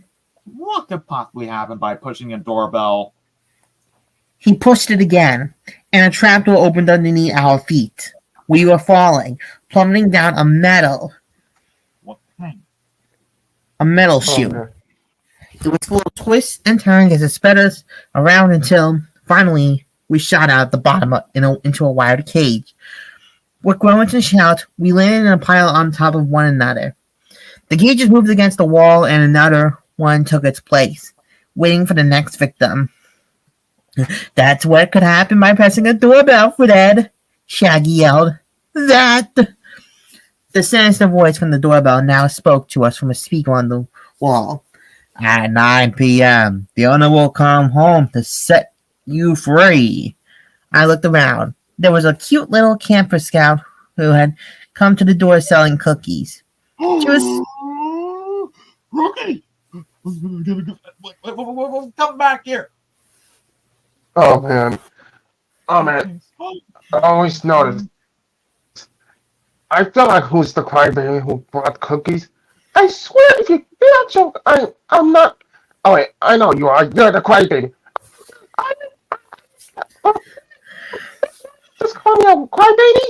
what could possibly happen by pushing a doorbell? He pushed it again, and a trapdoor opened underneath our feet. We were falling, plummeting down a metal What thing? chute. man. It was full of twists and turns as it sped us around until, finally, we shot out the bottom into a wired cage. With groans and shouts, we landed in a pile on top of one another. The cages moved against the wall, and another one took its place, waiting for the next victim. "That's what could happen by pressing a doorbell, Fred," Shaggy yelled. "That!" The sinister voice from the doorbell now spoke to us from a speaker on the wall. "At 9 p.m., the owner will come home to set you free." I looked around. There was a cute little camper scout who had come to the door selling cookies. She was... Rookie! Come back here! Oh man. I always noticed. I feel like who's the crybaby who brought cookies. I swear, if you do that joke, I'm not. Oh wait, I know you are. You're the crybaby. Just call me a crybaby.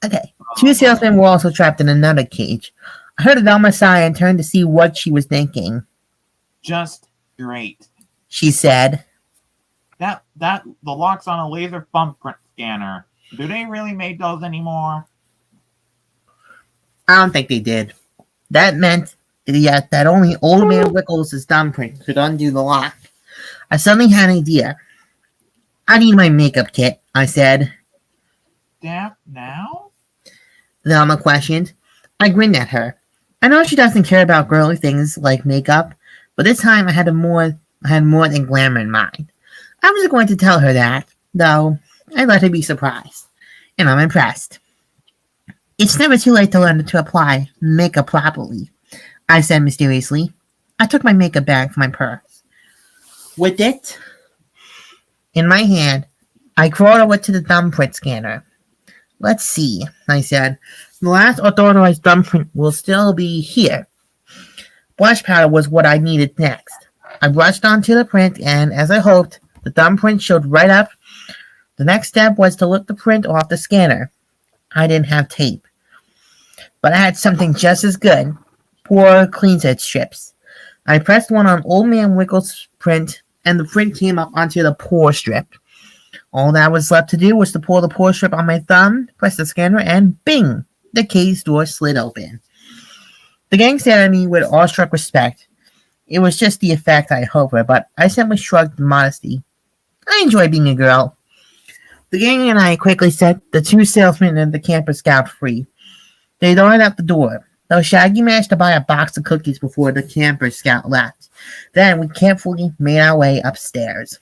Okay. Two salesmen were also trapped in another cage. I heard Velma sigh and turned to see what she was thinking. Just great. She said, The lock's on a laser thumbprint scanner. Do they really make those anymore? I don't think they did. That meant that only Old Man Wickles' thumbprint could undo the lock. I suddenly had an idea. I need my makeup kit, I said. Damp now? Velma questioned. I grinned at her. I know she doesn't care about girly things like makeup, but this time I had more than glamour in mind. I was going to tell her that, though I let her be surprised, and I'm impressed. It's never too late to learn to apply makeup properly, I said mysteriously. I took my makeup bag from my purse. With it in my hand, I crawled over to the thumbprint scanner. Let's see, I said. The last authorized thumbprint will still be here. Blush powder was what I needed next. I brushed onto the print, and as I hoped, the thumbprint showed right up. The next step was to lift the print off the scanner. I didn't have tape, but I had something just as good. 4 clean-set strips. I pressed one on Old Man Wickles' print, and the print came up onto the pour strip. All that was left to do was to pull the pour strip on my thumb, press the scanner, and bing! The case door slid open. The gang stared at me with awestruck respect. It was just the effect I hoped for, but I simply shrugged in modesty. I enjoy being a girl. The gang and I quickly set the 2 salesmen and the camper scout free. They darted out the door, though Shaggy managed to buy a box of cookies before the camper scout left. Then we carefully made our way upstairs.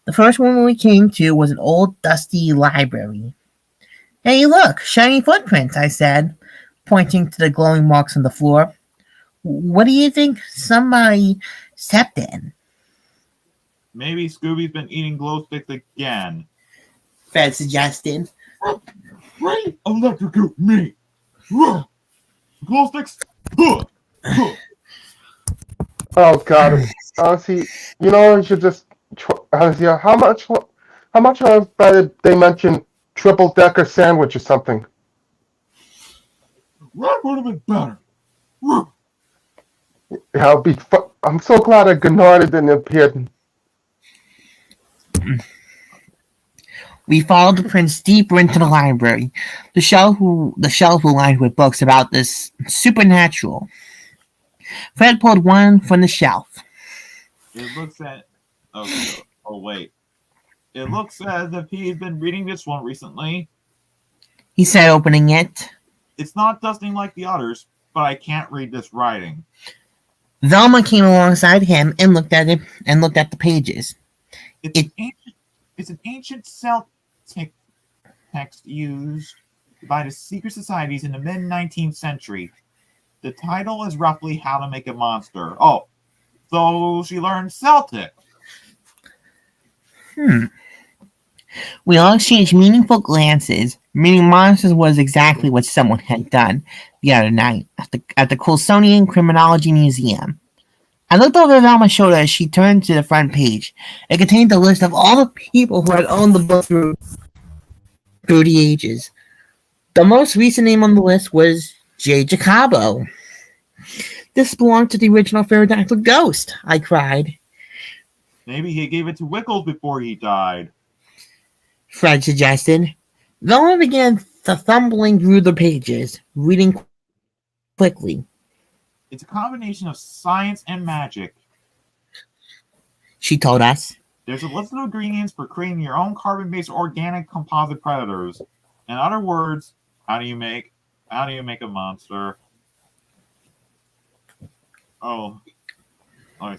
The first room we came to was an old, dusty library. Hey, look, shiny footprints, I said, pointing to the glowing marks on the floor. What do you think somebody stepped in? Maybe Scooby's been eating glow sticks again. Fred suggested. Right? Electrocute me! Glow sticks? Oh God. Honestly, you should just. Honestly, how much they mentioned triple decker sandwich or something? That would have been better. Yeah, I'm so glad that Gennard didn't appear. We followed the prince deeper into the library. The shelves were lined with books about this supernatural. Fred pulled one from the shelf. It looks at. Oh wait. It looks as if he's been reading this one recently. He said, opening it. It's not dusting like the others, but I can't read this writing. Velma came alongside him and looked at the pages. It's an ancient Celtic text used by the secret societies in the mid-19th century. The title is roughly How to Make a Monster. Oh, so she learned Celtic. We all exchanged meaningful glances, meaning monsters was exactly what someone had done the other night at the Colsonian Criminology Museum. I looked over Velma's shoulder as she turned to the front page. It contained a list of all the people who had owned the book through the ages. The most recent name on the list was J. Jacobo. This belonged to the original pterodactyl ghost, I cried. Maybe he gave it to Wickles before he died, Fred suggested. Velma began thumbling through the pages, reading quickly. It's a combination of science and magic, she told us. There's a list of ingredients for creating your own carbon-based organic composite predators. In other words, how do you make a monster? Oh,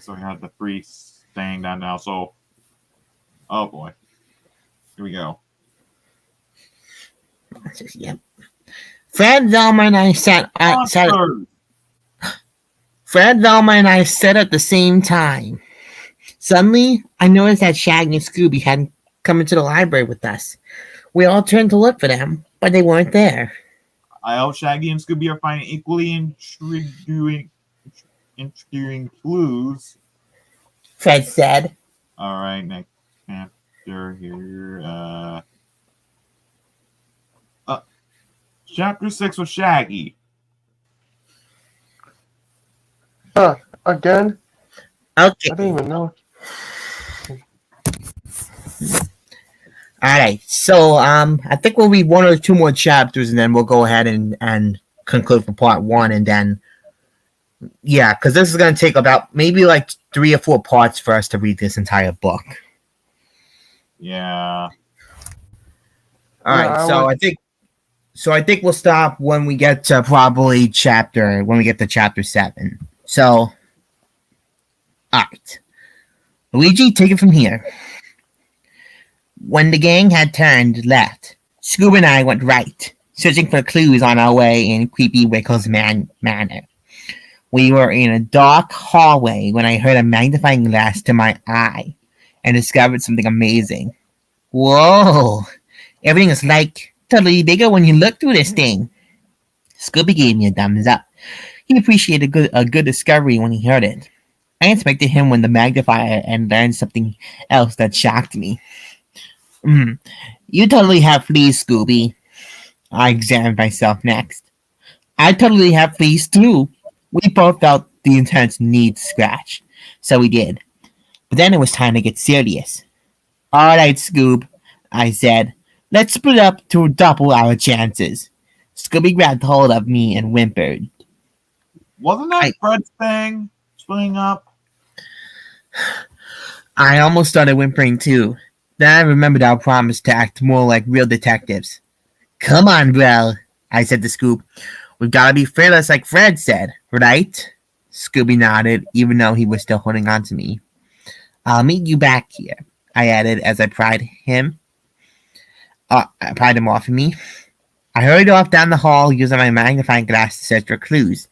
so I had the 3 staying down now. So, oh boy, here we go. Yep. Fred, Velma, and I sat at the same time. Suddenly, I noticed that Shaggy and Scooby hadn't come into the library with us. We all turned to look for them, but they weren't there. I hope Shaggy and Scooby are finding equally intriguing clues, Fred said. All right, next chapter here. Chapter 6 with Shaggy. Again? Okay. I didn't even know. All right. So, I think we'll read 1 or 2 more chapters, and then we'll go ahead and conclude for part 1, and then yeah, because this is going to take about maybe like 3 or 4 parts for us to read this entire book. Yeah. All right, so I think we'll stop when we get to chapter 7. So, all right, Luigi, take it from here. When the gang had turned left, Scoob and I went right, searching for clues on our way in Creepy Wickles manner. We were in a dark hallway when I heard a magnifying glass to my eye and discovered something amazing. Whoa! Everything is like totally bigger when you look through this thing. Scooby gave me a thumbs up. He appreciated a good discovery when he heard it. I inspected him with the magnifier and learned something else that shocked me. You totally have fleas, Scooby. I examined myself next. I totally have fleas too. We both felt the intense need to scratch, so we did. But then it was time to get serious. All right, Scoob, I said. Let's split up to double our chances. Scooby grabbed hold of me and whimpered. Wasn't that Fred's thing? Splitting up? I almost started whimpering too. Then I remembered our promise to act more like real detectives. Come on, bro, I said to Scoob. We've got to be fearless like Fred said, right? Scooby nodded, even though he was still holding on to me. I'll meet you back here, I added as I pried him off of me. I hurried off down the hall using my magnifying glass to search for clues.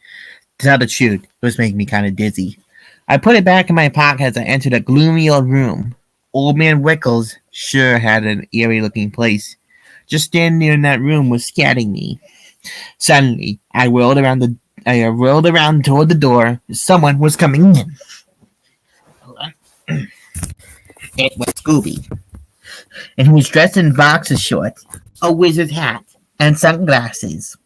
To tell the truth, it was making me kind of dizzy. I put it back in my pocket as I entered a gloomy old room. Old Man Wickles sure had an eerie-looking place. Just standing there in that room was scaring me. Suddenly, I whirled around toward the door. Someone was coming in. Hold on. It was Scooby, and he was dressed in boxer shorts, a wizard's hat, and sunglasses.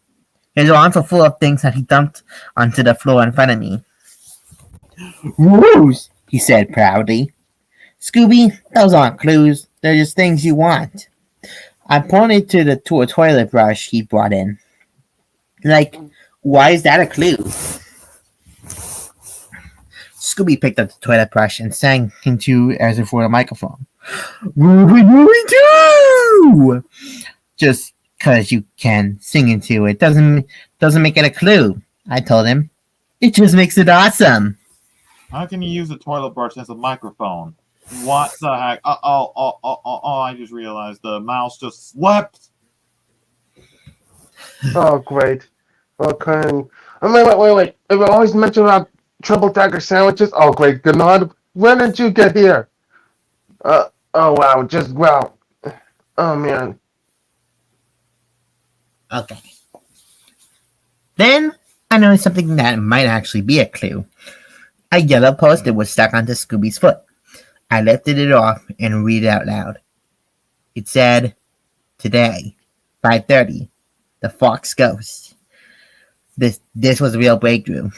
His arms were full of things that he dumped onto the floor in front of me. Ruse, he said proudly. Scooby, those aren't clues. They're just things you want. I pointed to a toilet brush he brought in. Like, why is that a clue? Scooby picked up the toilet brush and sang into as if for a microphone. Woo-wee-woo-wee-doo! Just because you can sing into it doesn't make it a clue, I told him. It just makes it awesome. How can you use a toilet brush as a microphone? What the heck? I just realized the mouse just slipped. Oh, great. Okay. Wait. I've always mentioned about triple decker sandwiches. Oh, great. Gnod, when did you get here? Oh, wow. Oh, man. Okay. Then I noticed something that might actually be a clue. A yellow post-it was stuck onto Scooby's foot. I lifted it off and read it out loud. It said, today, 5:30, the Fox Ghost. This was a real breakthrough.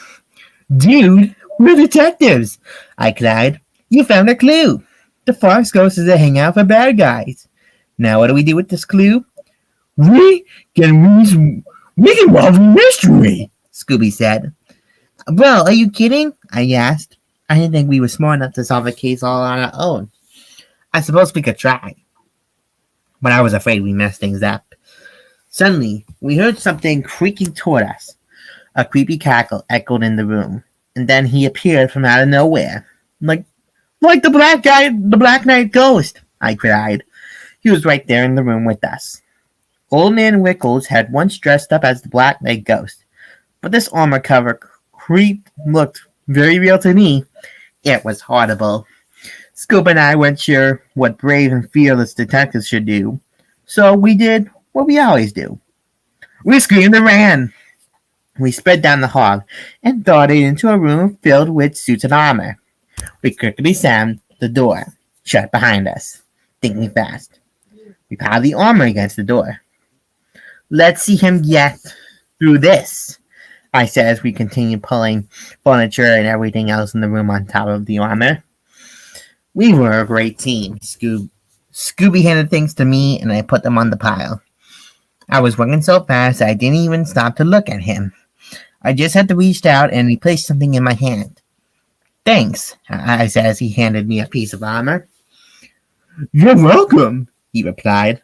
Dude, we're detectives, I cried. You found a clue. The Fox Ghost is a hangout for bad guys. Now what do we do with this clue? We can solve a mystery, Scooby said. Bro, are you kidding? I asked. I didn't think we were smart enough to solve a case all on our own. I suppose we could try. But I was afraid we messed things up. Suddenly, we heard something creaking toward us. A creepy cackle echoed in the room, and then he appeared from out of nowhere. Like the Black Knight ghost, I cried. He was right there in the room with us. Old Man Wickles had once dressed up as the Black Knight ghost, but this armor cover creep looked very real to me. It was horrible. Scoop and I weren't sure what brave and fearless detectives should do, so we did what we always do. We screamed and ran. We sped down the hall and darted into a room filled with suits and armor. We quickly slammed the door shut behind us, thinking fast. We piled the armor against the door. Let's see him get through this, I said as we continued pulling furniture and everything else in the room on top of the armor. We were a great team. Scooby handed things to me, and I put them on the pile. I was working so fast I didn't even stop to look at him. I just had to reach out and he placed something in my hand. Thanks, I said as he handed me a piece of armor. You're welcome, he replied.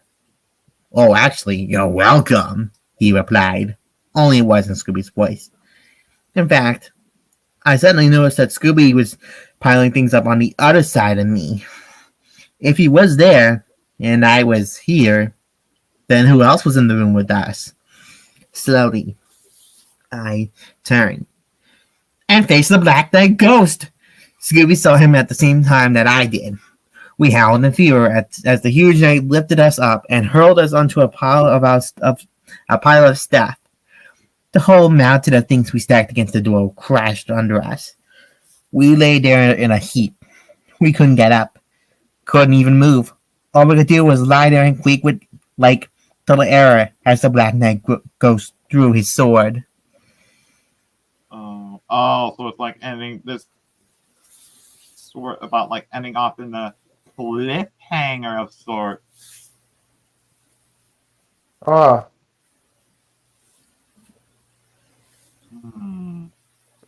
Oh, actually, you're welcome, he replied. Only it wasn't Scooby's voice. In fact, I suddenly noticed that Scooby was piling things up on the other side of me. If he was there, and I was here, then who else was in the room with us? Slowly, I turned and faced the Black Knight ghost. Scooby saw him at the same time that I did. We howled in fear as the huge knight lifted us up and hurled us onto a pile of stuff. The whole mountain of things we stacked against the door crashed under us. We lay there in a heap. We couldn't get up, couldn't even move. All we could do was lie there and squeak with like total error as the Black Knight ghost drew his sword. So it's like ending this sort about like ending off in the cliffhanger of sorts. Ah,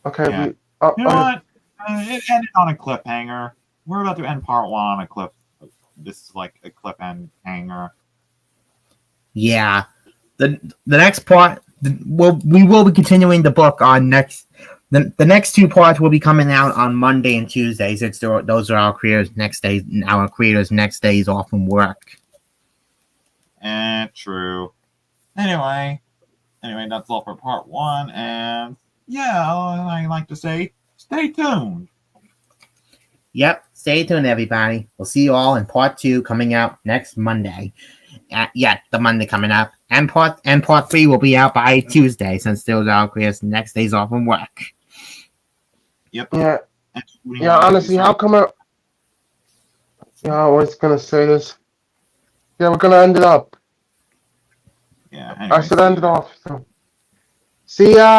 okay. Yeah. You know what? It ended on a cliffhanger. We're about to end part one on a cliff. This is like a cliffhanger. Yeah, the next part. We will be continuing the book on next. The next two parts will be coming out on Monday and Tuesday, since those are our creators' next days. Our creators' next days off from work. True. Anyway, that's all for part one, and yeah, I like to say, stay tuned. Yep, stay tuned, everybody. We'll see you all in part 2 coming out next Monday. The Monday coming up, and part 3 will be out by Tuesday, since those are our creators' next days off from work. Yep. Yeah. Honestly, how come I? Yeah, I was gonna say this. Yeah, we're gonna end it up. Yeah. I should end it off. So. See ya.